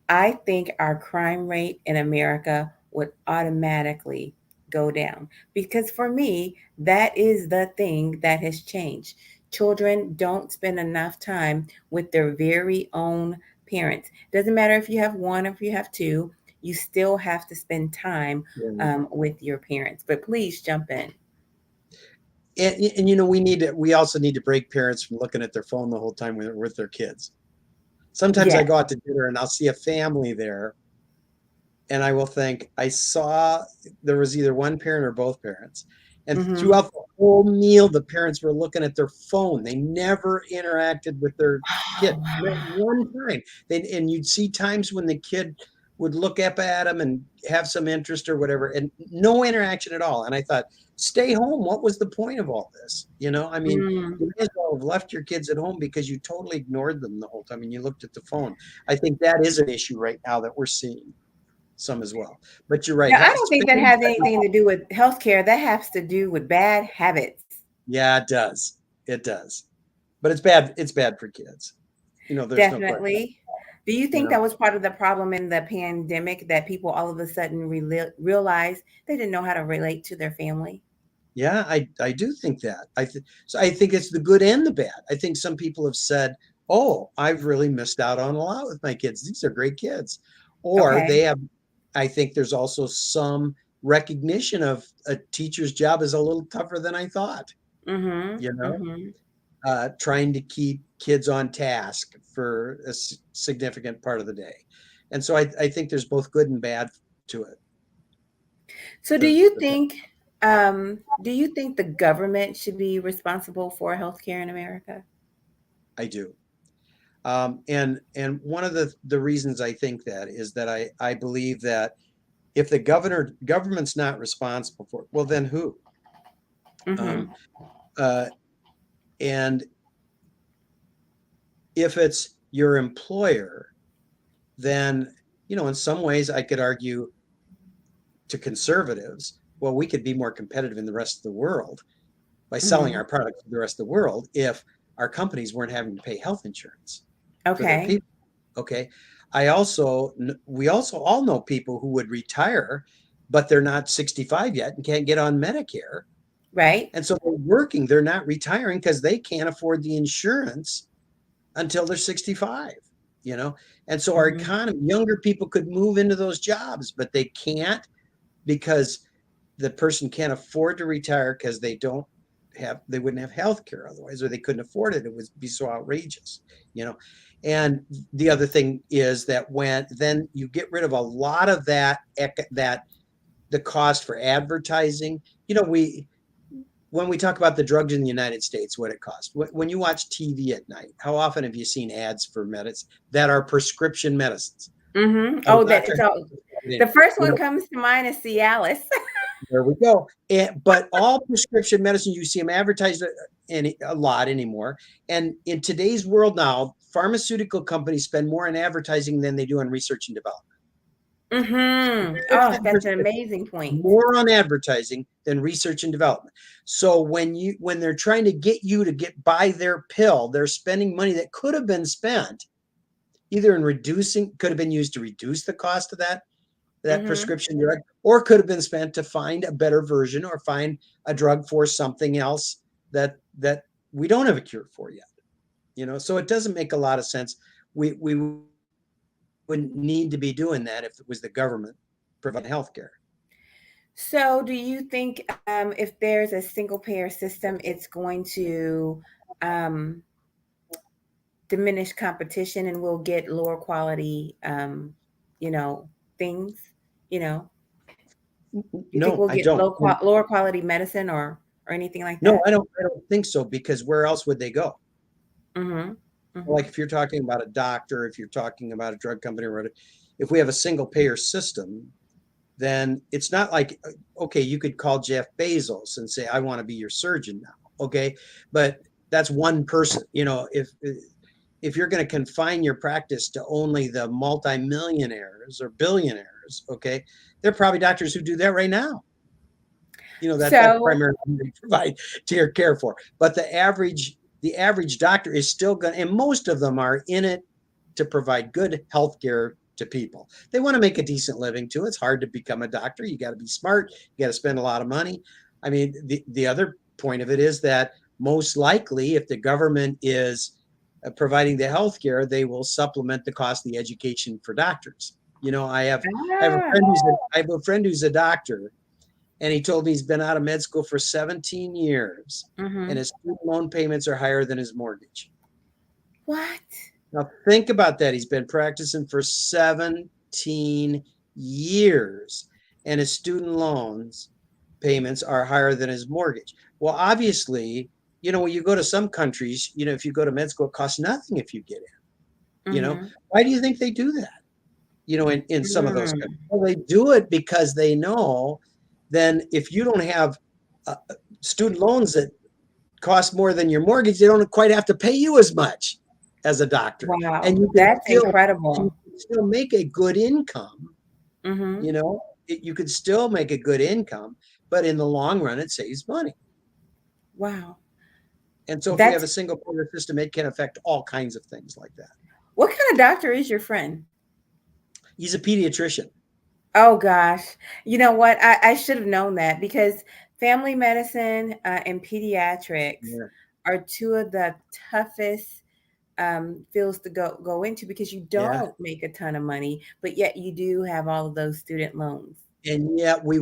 Speaker 1: I think our crime rate in America would automatically go down. Because for me, that is the thing that has changed. Children don't spend enough time with their very own parents. Doesn't matter if you have one or if you have two, you still have to spend time
Speaker 2: Yeah.
Speaker 1: with your parents. But please jump in.
Speaker 2: And we also need to break parents from looking at their phone the whole time when they're with their kids. Sometimes I
Speaker 1: Yes.
Speaker 2: go out to dinner and I'll see a family there, and I will think I saw there was either one parent or both parents. And
Speaker 1: Mm-hmm.
Speaker 2: throughout the whole meal, the parents were looking at their phone. They never interacted with their
Speaker 1: Oh,
Speaker 2: kid, not
Speaker 1: wow.
Speaker 2: one time. And you'd see times when the kid would look up at them and have some interest or whatever, and no interaction at all. And I thought, stay home. What was the point of all this? I mean,
Speaker 1: Mm.
Speaker 2: you may as well have left your kids at home because you totally ignored them the whole time and you looked at the phone. I think that is an issue right now that we're seeing some as well. But you're right.
Speaker 1: Now, I don't think that has anything to do with healthcare. That has to do with bad habits.
Speaker 2: Yeah, it does. It does. But it's bad. It's bad for kids. There's no question.
Speaker 1: Definitely. Do you
Speaker 2: You
Speaker 1: think
Speaker 2: know.
Speaker 1: that was part of the problem in the pandemic that people all of a sudden realized they didn't know how to relate to their family?
Speaker 2: Yeah, I do think that. So I think it's the good and the bad. I think some people have said, "Oh, I've really missed out on a lot with my kids. These are great kids." Or
Speaker 1: Okay.
Speaker 2: they have I think there's also some recognition of a teacher's job is a little tougher than I thought,
Speaker 1: Mm-hmm.
Speaker 2: you know?
Speaker 1: Mm-hmm.
Speaker 2: Trying to keep kids on task for a significant part of the day. And so I think there's both good and bad to it.
Speaker 1: So
Speaker 2: The
Speaker 1: do you think the government should be responsible for healthcare in America?
Speaker 2: I do. And one of the reasons I think that is that I believe that if the government's not responsible for it, well, then who?
Speaker 1: Mm-hmm.
Speaker 2: Um, uh, and if it's your employer, then in some ways I could argue to conservatives, well, we could be more competitive in the rest of the world by selling
Speaker 1: Mm-hmm.
Speaker 2: our products to the rest of the world if our companies weren't having to pay health insurance for their
Speaker 1: Okay.
Speaker 2: people. Okay. We also all know people who would retire, but they're not 65 yet and can't get on Medicare.
Speaker 1: Right.
Speaker 2: And so they're working, they're not retiring because they can't afford the insurance until they're 65, you know? And so our
Speaker 1: Mm-hmm.
Speaker 2: economy, younger people could move into those jobs, but they can't because the person can't afford to retire because they wouldn't have health care otherwise, or they couldn't afford it. It would be so outrageous, you know. And the other thing is that when then you get rid of a lot of that the cost for advertising, we when we talk about the drugs in the United States, what it costs. When you watch TV at night, how often have you seen ads for medicines that are prescription medicines?
Speaker 1: Mm-hmm.
Speaker 2: A
Speaker 1: Oh,
Speaker 2: lot
Speaker 1: that
Speaker 2: of times,
Speaker 1: so the first
Speaker 2: you
Speaker 1: one
Speaker 2: know,
Speaker 1: comes to mind is Cialis.
Speaker 2: there we go. But all prescription medicine, you see them advertised a lot anymore. And in today's world now, pharmaceutical companies spend more on advertising than they do on research and development.
Speaker 1: Mm-hmm. Oh, that's an amazing point.
Speaker 2: More on advertising than research and development. So when they're trying to get you to get buy their pill, they're spending money that could have been spent either in could have been used to reduce the cost of that
Speaker 1: Mm-hmm.
Speaker 2: prescription drug, or could have been spent to find a better version or find a drug for something else that we don't have a cure for yet. So it doesn't make a lot of sense. We wouldn't need to be doing that if it was the government providing health care.
Speaker 1: So, do you think if there's a single payer system, it's going to um, diminish competition and we'll get lower quality, you know, things? You know, you think
Speaker 2: No,
Speaker 1: we'll
Speaker 2: I
Speaker 1: get
Speaker 2: don't.
Speaker 1: lower quality medicine or anything like
Speaker 2: No,
Speaker 1: that?
Speaker 2: I don't think so, because where else would they go?
Speaker 1: Mhm.
Speaker 2: Like
Speaker 1: Mhm.
Speaker 2: if you're talking about a doctor, if you're talking about a drug company or whatever, if we have a single payer system, then it's not like, okay, you could call Jeff Bezos and say, I want to be your surgeon now. Okay. But that's one person. If you're going to confine your practice to only the multimillionaires or billionaires, okay, there are probably doctors who do that right now. That's
Speaker 1: So,
Speaker 2: primarily who they provide care for. But the average doctor is still going, and most of them are in it to provide good health care to people. They want to make a decent living too. It's hard to become a doctor. You got to be smart. You got to spend a lot of money. I mean, the other point of it is that most likely, if the government is providing the health care, they will supplement the cost of the education for doctors. I have a
Speaker 1: ah,
Speaker 2: friend who's a, I have a friend who's a doctor, and he told me he's been out of med school for 17 years, and
Speaker 1: mhm.
Speaker 2: his student loan payments are higher than his mortgage.
Speaker 1: What?
Speaker 2: Now, think about that. He's been practicing for 17 years, and his student loans payments are higher than his mortgage. Well, obviously, when you go to some countries, if you go to med school, it costs nothing if you get in.
Speaker 1: Mhm.
Speaker 2: Why do you think they do that? In some of those countries?
Speaker 1: Mm.
Speaker 2: Well, they do it because they know then if you don't have uh, student loans that cost more than your mortgage, they don't quite have to pay you as much as a doctor, and
Speaker 1: Wow,
Speaker 2: you can
Speaker 1: that's
Speaker 2: still and you
Speaker 1: incredible.
Speaker 2: can still make a good income.
Speaker 1: Mhm.
Speaker 2: You know, you could still make a good income, but in the long run, it saves money.
Speaker 1: Wow.
Speaker 2: And so, if we have
Speaker 1: That's
Speaker 2: a single payer system, it can affect all kinds of things like that.
Speaker 1: what kind of doctor is your friend?
Speaker 2: He's a pediatrician.
Speaker 1: Oh gosh. You know what? I should have known that because family medicine and pediatrics
Speaker 2: Yeah,
Speaker 1: are two of the toughest fields to go into because you
Speaker 2: yeah.
Speaker 1: don't make a ton of money, but yet you do have all of those student loans.
Speaker 2: And yet, we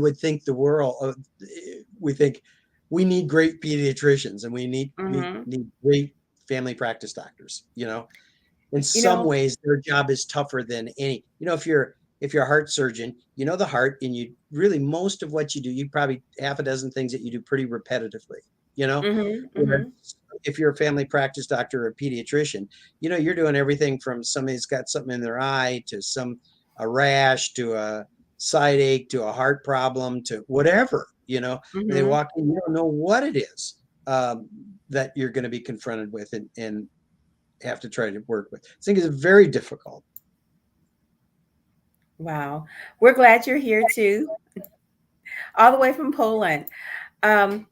Speaker 2: think we need great pediatricians, and we need we
Speaker 1: Hmm.
Speaker 2: need great family practice doctors. In
Speaker 1: You
Speaker 2: some
Speaker 1: know,
Speaker 2: ways their job is tougher than any. If you're a heart surgeon, the heart, and you really, most of what you do, you probably half a dozen things that you do pretty repetitively. you know
Speaker 1: hmm
Speaker 2: Whereas
Speaker 1: hmm
Speaker 2: if you're a family practice doctor or a pediatrician, you're doing everything from somebody's got something in their eye to a rash to a side ache to a heart problem to whatever. When they
Speaker 1: hmm
Speaker 2: walk in, you don't know what it is, that you're going to be confronted with, and have to try to work with. I think it's very difficult.
Speaker 1: wow. We're glad you're here too, all the way from Poland. Um,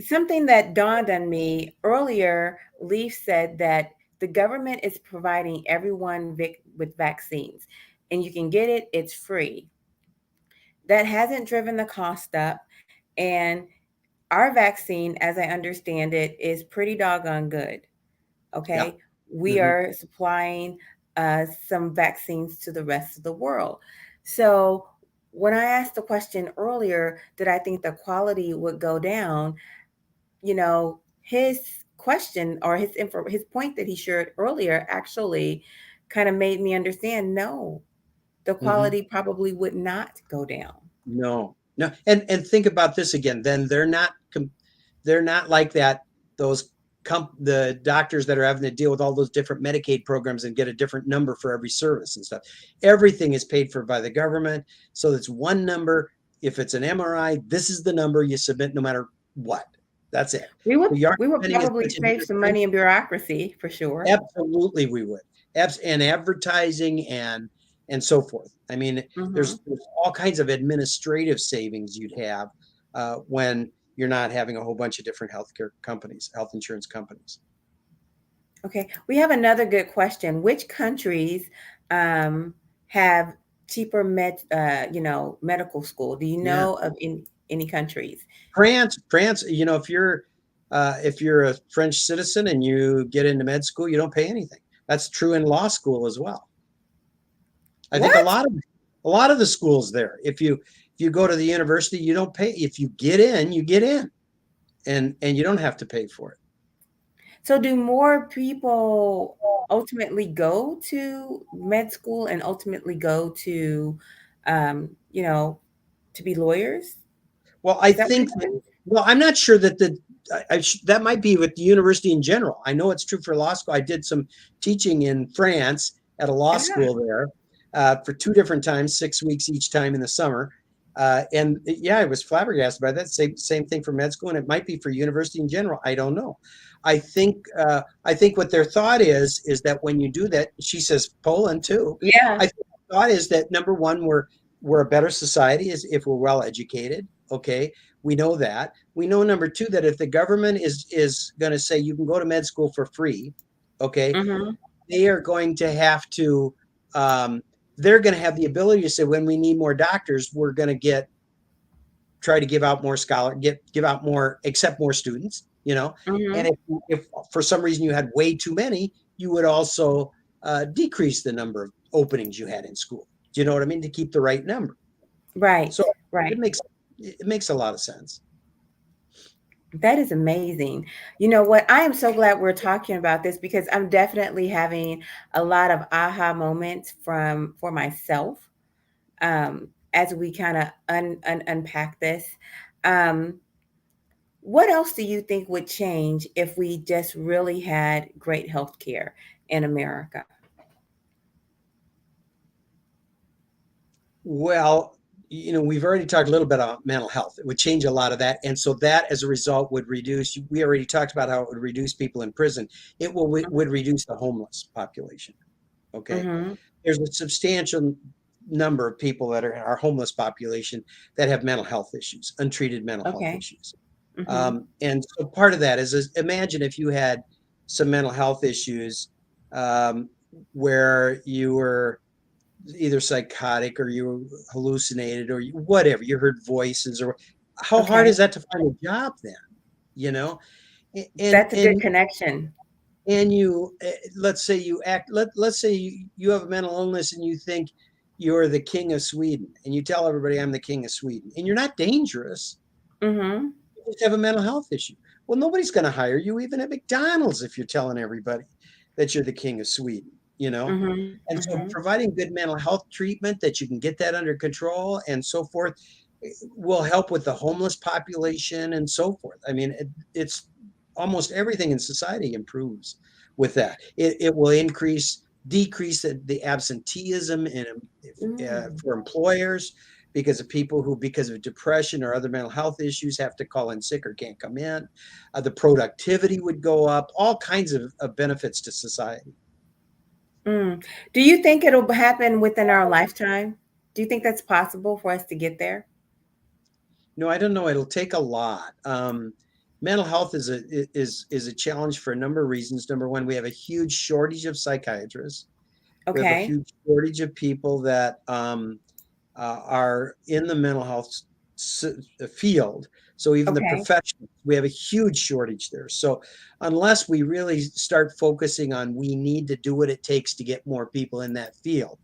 Speaker 1: Something that dawned on me earlier, Leaf said that the government is providing everyone with vaccines, and you can get it, it's free. That hasn't driven the cost up. And our vaccine, as I understand it, is pretty doggone good.
Speaker 2: Yeah.
Speaker 1: Okay. We
Speaker 2: Hmm.
Speaker 1: are supplying some vaccines to the rest of the world. So, when I asked the question earlier, did I think the quality would go down? His question or his point that he shared earlier actually kind of made me understand no, the
Speaker 2: Hmm.
Speaker 1: quality probably would not go down.
Speaker 2: No, no, and think about this again. Then they're not like that. Those the doctors that are having to deal with all those different Medicaid programs and get a different number for every service and stuff. Everything is paid for by the government, so it's one number. If it's an MRI, this is the number you submit no matter what. That's it.
Speaker 1: We would
Speaker 2: So you aren't
Speaker 1: we would
Speaker 2: spending as
Speaker 1: probably
Speaker 2: much in
Speaker 1: save some
Speaker 2: everything.
Speaker 1: money in bureaucracy for sure.
Speaker 2: Absolutely, we would. And advertising and so forth. I mean,
Speaker 1: Hmm.
Speaker 2: there's all kinds of administrative savings you'd have when you're not having a whole bunch of different health insurance companies.
Speaker 1: Okay, we have another good question. Which countries um, have cheaper medical school? Do you
Speaker 2: Yeah,
Speaker 1: know of any countries?
Speaker 2: France. If you're a French citizen and you get into med school, you don't pay anything. That's true in law school as well. I think a
Speaker 1: What?
Speaker 2: lot of a lot of the schools there. If you go to the university, you don't pay. If you get in, you get in, and you don't have to pay for it.
Speaker 1: So do more people ultimately go to med school and ultimately go to, um, you know, to be lawyers?
Speaker 2: Well, I
Speaker 1: Is that what
Speaker 2: think that,
Speaker 1: happens?
Speaker 2: well, I'm not sure that that might be with the university in general. I know it's true for law school. I did some teaching in France at a law
Speaker 1: Ah,
Speaker 2: school there for 2 different times, 6 weeks each time in the summer. And yeah, I was flabbergasted by that. Same thing for med school, and it might be for university in general. I don't know. I think what their thought is that when you do that, she says Poland too.
Speaker 1: yeah.
Speaker 2: I think the thought is that number one, we're a better society is if we're well educated. Okay, we know that. We know number two that if the government is going to say you can go to med school for free, okay,
Speaker 1: Mm-hmm.
Speaker 2: they are going to have to. Um, they're going to have the ability to say when we need more doctors, we're going to get try to give out more give out more, accept more students, And
Speaker 1: Mm-hmm.
Speaker 2: if for some reason you had way too many, you would also decrease the number of openings you had in school. Do you know what I mean? To keep the right number. So
Speaker 1: Right.
Speaker 2: it
Speaker 1: Right.
Speaker 2: makes it makes a lot of sense.
Speaker 1: That is amazing. You know what? I am so glad we're talking about this because I'm definitely having a lot of aha moments from for myself as we kind of unpack this. Um, what else do you think would change if we just really had great health care in America?
Speaker 2: Well, we've already talked a little bit about mental health. It would change a lot of that. And so that as a result would reduce, we already talked about how it would reduce people in prison. Would reduce the homeless population. Okay.
Speaker 1: Mm-hmm.
Speaker 2: There's a substantial number of people that are in our homeless population that have mental health issues, untreated mental health
Speaker 1: Okay.
Speaker 2: issues.
Speaker 1: Mm-hmm.
Speaker 2: And so part of that is imagine if you had some mental health issues um, where you were either psychotic or you hallucinated or whatever, you heard voices or how hard
Speaker 1: Okay.
Speaker 2: is that to find a job then? You know, and
Speaker 1: That's a good
Speaker 2: and
Speaker 1: connection.
Speaker 2: and you let's say you act let's say you have a mental illness and you think you're the king of Sweden and you tell everybody I'm the king of Sweden and you're not dangerous,
Speaker 1: Mm-hmm.
Speaker 2: you just have a mental health issue. Well, nobody's going to hire you even at McDonald's if you're telling everybody that you're the king of Sweden.
Speaker 1: Mm-hmm.
Speaker 2: And so
Speaker 1: Mm-hmm.
Speaker 2: providing good mental health treatment that you can get that under control and so forth will help with the homeless population and so forth. I mean, it's almost everything in society improves with that. It will decrease the absenteeism
Speaker 1: Mm.
Speaker 2: for employers because of people who, because of depression or other mental health issues, have to call in sick or can't come in. The productivity would go up, all kinds of benefits to society.
Speaker 1: Mm. Do you think it'll happen within our lifetime? Do you think that's possible for us to get there?
Speaker 2: No, I don't know. It'll take a lot. Mental health is a challenge for a number of reasons. Number one, we have a huge shortage of psychiatrists. We have a
Speaker 1: Okay.
Speaker 2: huge shortage of people that are in the mental health field. So even the
Speaker 1: Okay.
Speaker 2: professionals, we have a huge shortage there. So unless we really start focusing on we need to do what it takes to get more people in that field,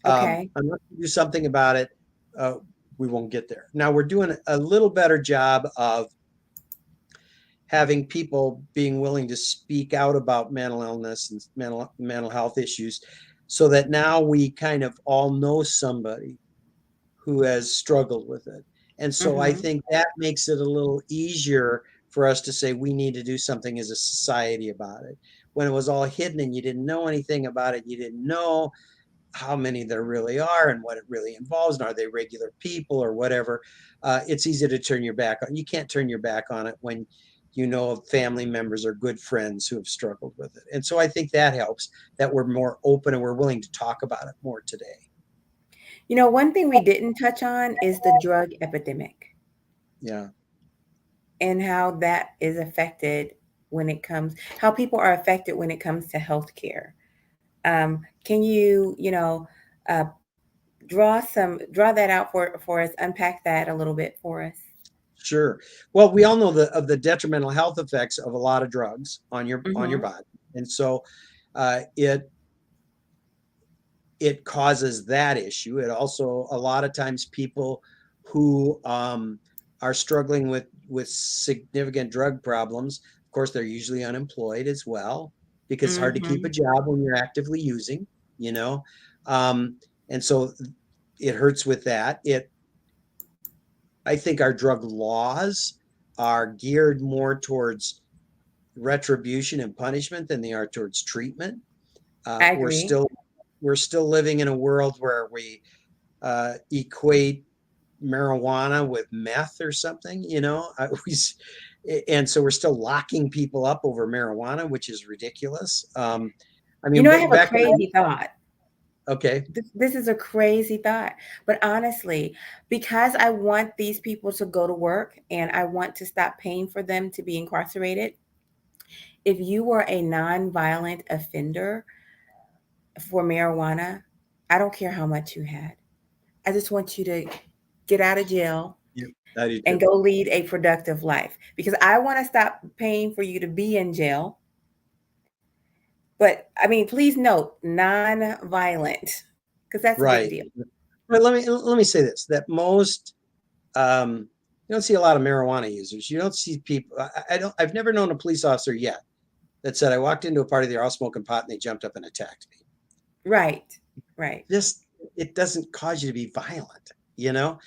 Speaker 1: Okay.
Speaker 2: unless we do something about it, uh, we won't get there. Now we're doing a little better job of having people being willing to speak out about mental illness and mental health issues, so that now we kind of all know somebody who has struggled with it. And so I
Speaker 1: Mm-hmm.
Speaker 2: think that makes it a little easier for us to say we need to do something as a society about it. When it was all hidden and you didn't know anything about it, you didn't know how many there really are and what it really involves, and are they regular people or whatever. It's easy to turn your back on. You can't turn your back on it when you know of family members or good friends who have struggled with it. And so I think that helps, that we're more open and we're willing to talk about it more today.
Speaker 1: You know, one thing we didn't touch on is the drug epidemic
Speaker 2: Yeah.
Speaker 1: and how that is affected when it comes, how people are affected when it comes to healthcare. Can you, uh, draw that out for us, unpack that a little bit for us?
Speaker 2: Sure. Well, we all know the detrimental health effects of a lot of drugs on your
Speaker 1: Mm-hmm.
Speaker 2: body, and so it causes that issue. It also, a lot of times, people who are struggling with significant drug problems, of course, they're usually unemployed as well because it's hard to keep a
Speaker 1: Mm-hmm.
Speaker 2: job when you're actively using, you know, um, and so it hurts with that. I think our drug laws are geared more towards retribution and punishment than they are towards treatment.
Speaker 1: I
Speaker 2: We're
Speaker 1: agree.
Speaker 2: still living in a world where we equate marijuana with meth or something, and so we're still locking people up over marijuana, which is ridiculous. I
Speaker 1: You
Speaker 2: mean,
Speaker 1: know, I have a
Speaker 2: back when
Speaker 1: crazy thought.
Speaker 2: okay,
Speaker 1: This is a crazy thought. But honestly, because I want these people to go to work and I want to stop paying for them to be incarcerated, if you were a non-violent offender for marijuana, I don't care how much you had. I just want you to get out of jail
Speaker 2: yeah, I do
Speaker 1: and
Speaker 2: too.
Speaker 1: go lead a productive life because I want to stop paying for you to be in jail. But I mean, please note non-violent because that's a big
Speaker 2: Right.
Speaker 1: deal.
Speaker 2: But let me say this: that most you don't see a lot of marijuana users. You don't see people. I've never known a police officer yet that said, I walked into a party, they're all smoking pot and they jumped up and attacked me.
Speaker 1: Right. Right.
Speaker 2: Just, it doesn't cause you to be violent, you know?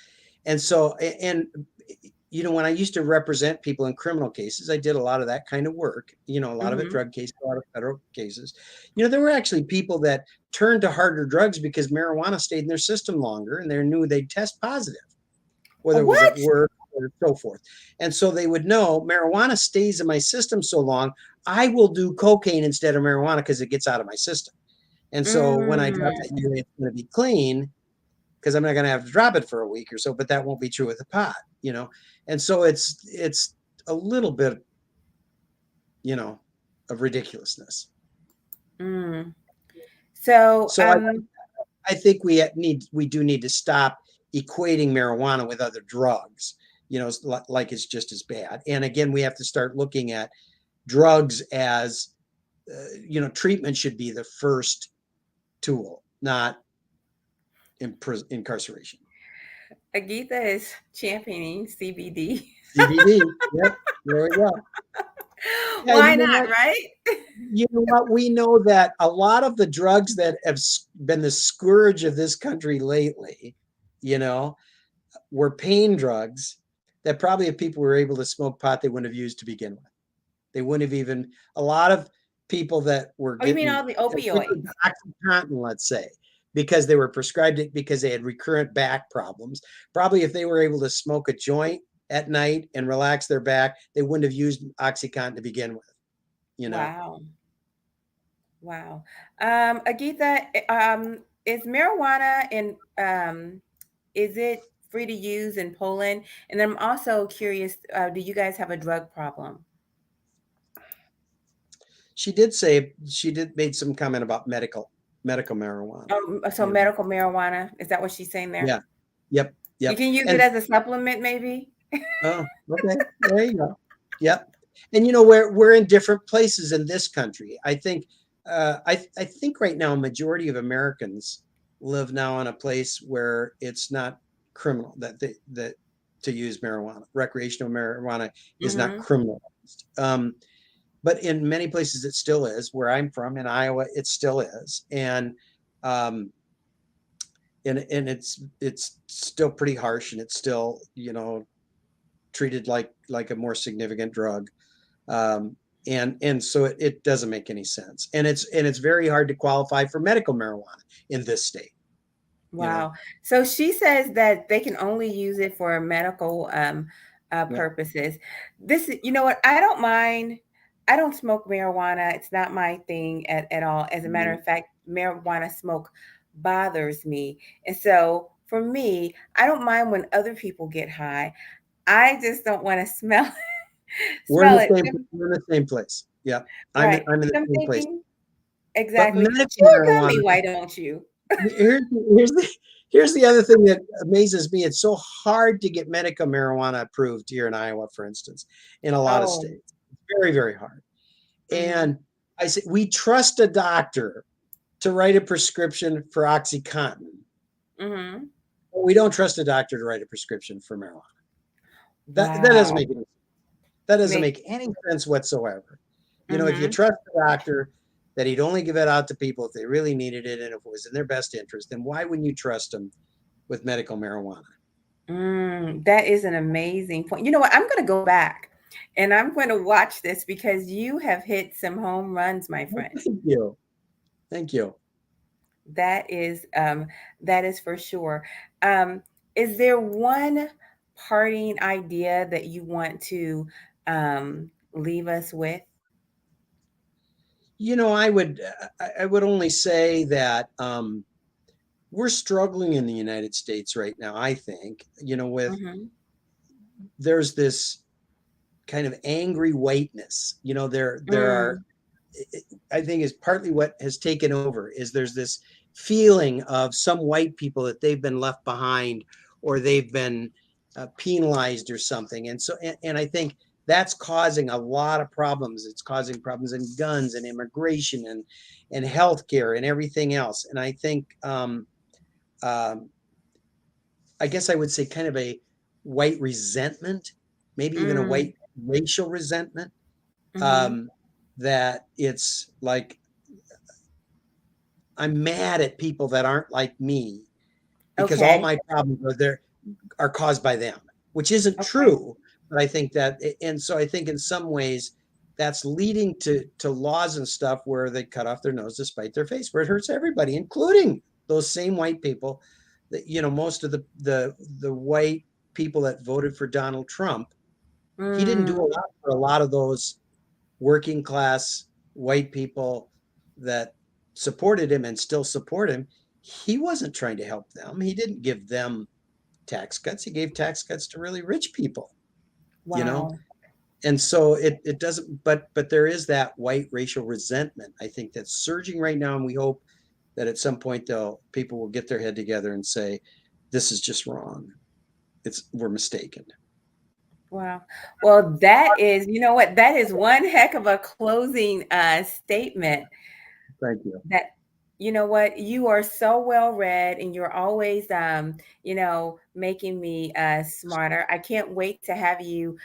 Speaker 2: And so, when I used to represent people in criminal cases, I did a lot of that kind of work, a lot of it
Speaker 1: Hmm.
Speaker 2: drug cases, a lot of federal cases. There were actually people that turned to harder drugs because marijuana stayed in their system longer and they knew they'd test positive, whether it was at
Speaker 1: What?
Speaker 2: work or so forth. And so they would know marijuana stays in my system so long, I will do cocaine instead of marijuana because it gets out of my system. And so when I drop
Speaker 1: Mm,
Speaker 2: that, it's going to be clean because I'm not going to have to drop it for a week or so, but that won't be true with the pot. And so it's a little bit, you know, of ridiculousness.
Speaker 1: mm. So,
Speaker 2: So I think we do need to stop equating marijuana with other drugs, like it's just as bad. And again, we have to start looking at drugs as, treatment should be the first tool, not incarceration.
Speaker 1: Agitha is championing CBD.
Speaker 2: CBD. Yep. There we go. Yeah. You
Speaker 1: Why
Speaker 2: know
Speaker 1: not,
Speaker 2: what?
Speaker 1: right?
Speaker 2: You know what? We know that a lot of the drugs that have been the scourge of this country lately, you know, were pain drugs that probably if people were able to smoke pot, they wouldn't have used to begin with. They wouldn't have even, a lot of people that were
Speaker 1: Oh, you mean
Speaker 2: getting
Speaker 1: all the
Speaker 2: addicted
Speaker 1: opioids?
Speaker 2: to Oxycontin, let's say, because they were prescribed it because they had recurrent back problems. Probably if they were able to smoke a joint at night and relax their back, they wouldn't have used Oxycontin to begin with, you know.
Speaker 1: Wow. Wow. Agitha, is marijuana is it free to use in Poland? And I'm also curious, do you guys have a drug problem?
Speaker 2: She did made some comment about medical marijuana.
Speaker 1: So
Speaker 2: You know.
Speaker 1: medical marijuana, is that what she's saying there?
Speaker 2: Yeah. Yep.
Speaker 1: You
Speaker 2: Yep.
Speaker 1: can use it
Speaker 2: And
Speaker 1: as a supplement, maybe?
Speaker 2: oh, okay. There you go. Yep. And we're in different places in this country. I think I think right now a majority of Americans live now in a place where it's not criminal that to use marijuana. Recreational marijuana is not
Speaker 1: Mm-hmm.
Speaker 2: criminalized. But in many places it still is. Where I'm from in Iowa, it still is. Um, and it's still pretty harsh and it's still, treated like a more significant drug. Um, and so it doesn't make any sense. And it's very hard to qualify for medical marijuana in this state, you know.
Speaker 1: Wow. So she says that they can only use it for medical
Speaker 2: Yeah.
Speaker 1: purposes. You know what? I don't mind. I don't smoke marijuana. It's not my thing at all. As a matter
Speaker 2: Mhm.
Speaker 1: of fact, marijuana smoke bothers me. And so for me, I don't mind when other people get high. I just don't want to smell
Speaker 2: We're in
Speaker 1: smell
Speaker 2: the
Speaker 1: it.
Speaker 2: same we're in the same place. Yeah. I'm
Speaker 1: Right.
Speaker 2: I'm in the
Speaker 1: I'm
Speaker 2: same place.
Speaker 1: thinking
Speaker 2: But
Speaker 1: exactly.
Speaker 2: medical
Speaker 1: Chew a gummy,
Speaker 2: marijuana,
Speaker 1: why don't you?
Speaker 2: here's the other thing that amazes me. It's so hard to get medical marijuana approved here in Iowa, for instance, in a lot of
Speaker 1: Oh.
Speaker 2: states. It's very, very hard.
Speaker 1: Mm-hmm.
Speaker 2: And I say we trust a doctor to write a prescription for OxyContin.
Speaker 1: Mm-hmm.
Speaker 2: But we don't trust a doctor to write a prescription for marijuana. That doesn't
Speaker 1: Wow.
Speaker 2: make any that doesn't
Speaker 1: Make
Speaker 2: make any sense whatsoever. If you
Speaker 1: mm-hmm.
Speaker 2: trust the doctor that he'd only give it out to people if they really needed it and if it was in their best interest, then why wouldn't you trust him with medical marijuana?
Speaker 1: That is an amazing point. You know what? I'm going to go back and I'm going to watch this because you have hit some home runs, my
Speaker 2: Well,
Speaker 1: friend.
Speaker 2: thank you. Thank you.
Speaker 1: That is that is for sure. Um, is there one parting idea that you want to leave us with?
Speaker 2: I would only say that we're struggling in the United States right now, I think, with
Speaker 1: Mm-hmm.
Speaker 2: there's this kind of angry whiteness. There are,
Speaker 1: Mm,
Speaker 2: I think, is partly what has taken over is there's this feeling of some white people that they've been left behind or they've been penalized or something. And I think that's causing a lot of problems. It's causing problems in guns and immigration and healthcare and everything else. And I think um, I guess I would say kind of a white resentment, maybe even a
Speaker 1: mm,
Speaker 2: white racial resentment,
Speaker 1: mm-hmm.
Speaker 2: um, that it's like I'm mad at people that aren't like me because all
Speaker 1: Okay.
Speaker 2: my problems are caused by them, which isn't
Speaker 1: Okay.
Speaker 2: true. But I think that, and so I think in some ways that's leading to laws and stuff where they cut off their nose to spite their face, where it hurts everybody, including those same white people. That most of the white people that voted for Donald Trump, he didn't do a
Speaker 1: Mm,
Speaker 2: lot for a lot of those working class white people that supported him and still support him. He wasn't trying to help them. He didn't give them tax cuts. He gave tax cuts to really rich people, you know?
Speaker 1: wow.
Speaker 2: And so it doesn't, but there is that white racial resentment, I think, that's surging right now. And we hope that at some point people will get their head together and say, this is just wrong. We're mistaken.
Speaker 1: Wow. Well, that is, you know what? That is one heck of a closing statement.
Speaker 2: Thank you.
Speaker 1: That, you know what? You are so well read and you're always, making me smarter. I can't wait to have you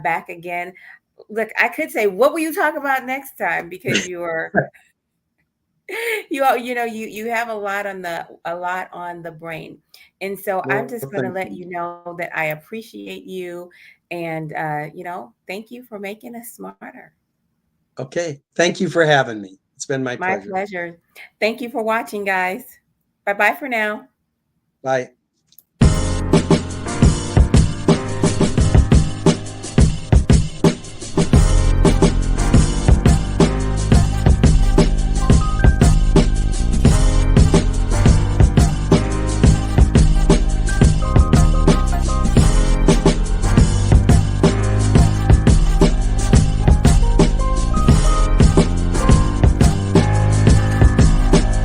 Speaker 1: back again. Look, I could say, what will you talk about next time? Because you're you have a lot on the brain, and so I'm
Speaker 2: Well,
Speaker 1: just going to
Speaker 2: thank
Speaker 1: let
Speaker 2: you.
Speaker 1: you know that I appreciate you, and thank you for making us smarter.
Speaker 2: Okay. Thank you for having me. It's been my
Speaker 1: My
Speaker 2: pleasure.
Speaker 1: pleasure. Thank you for watching, guys. Bye bye for now.
Speaker 2: Bye.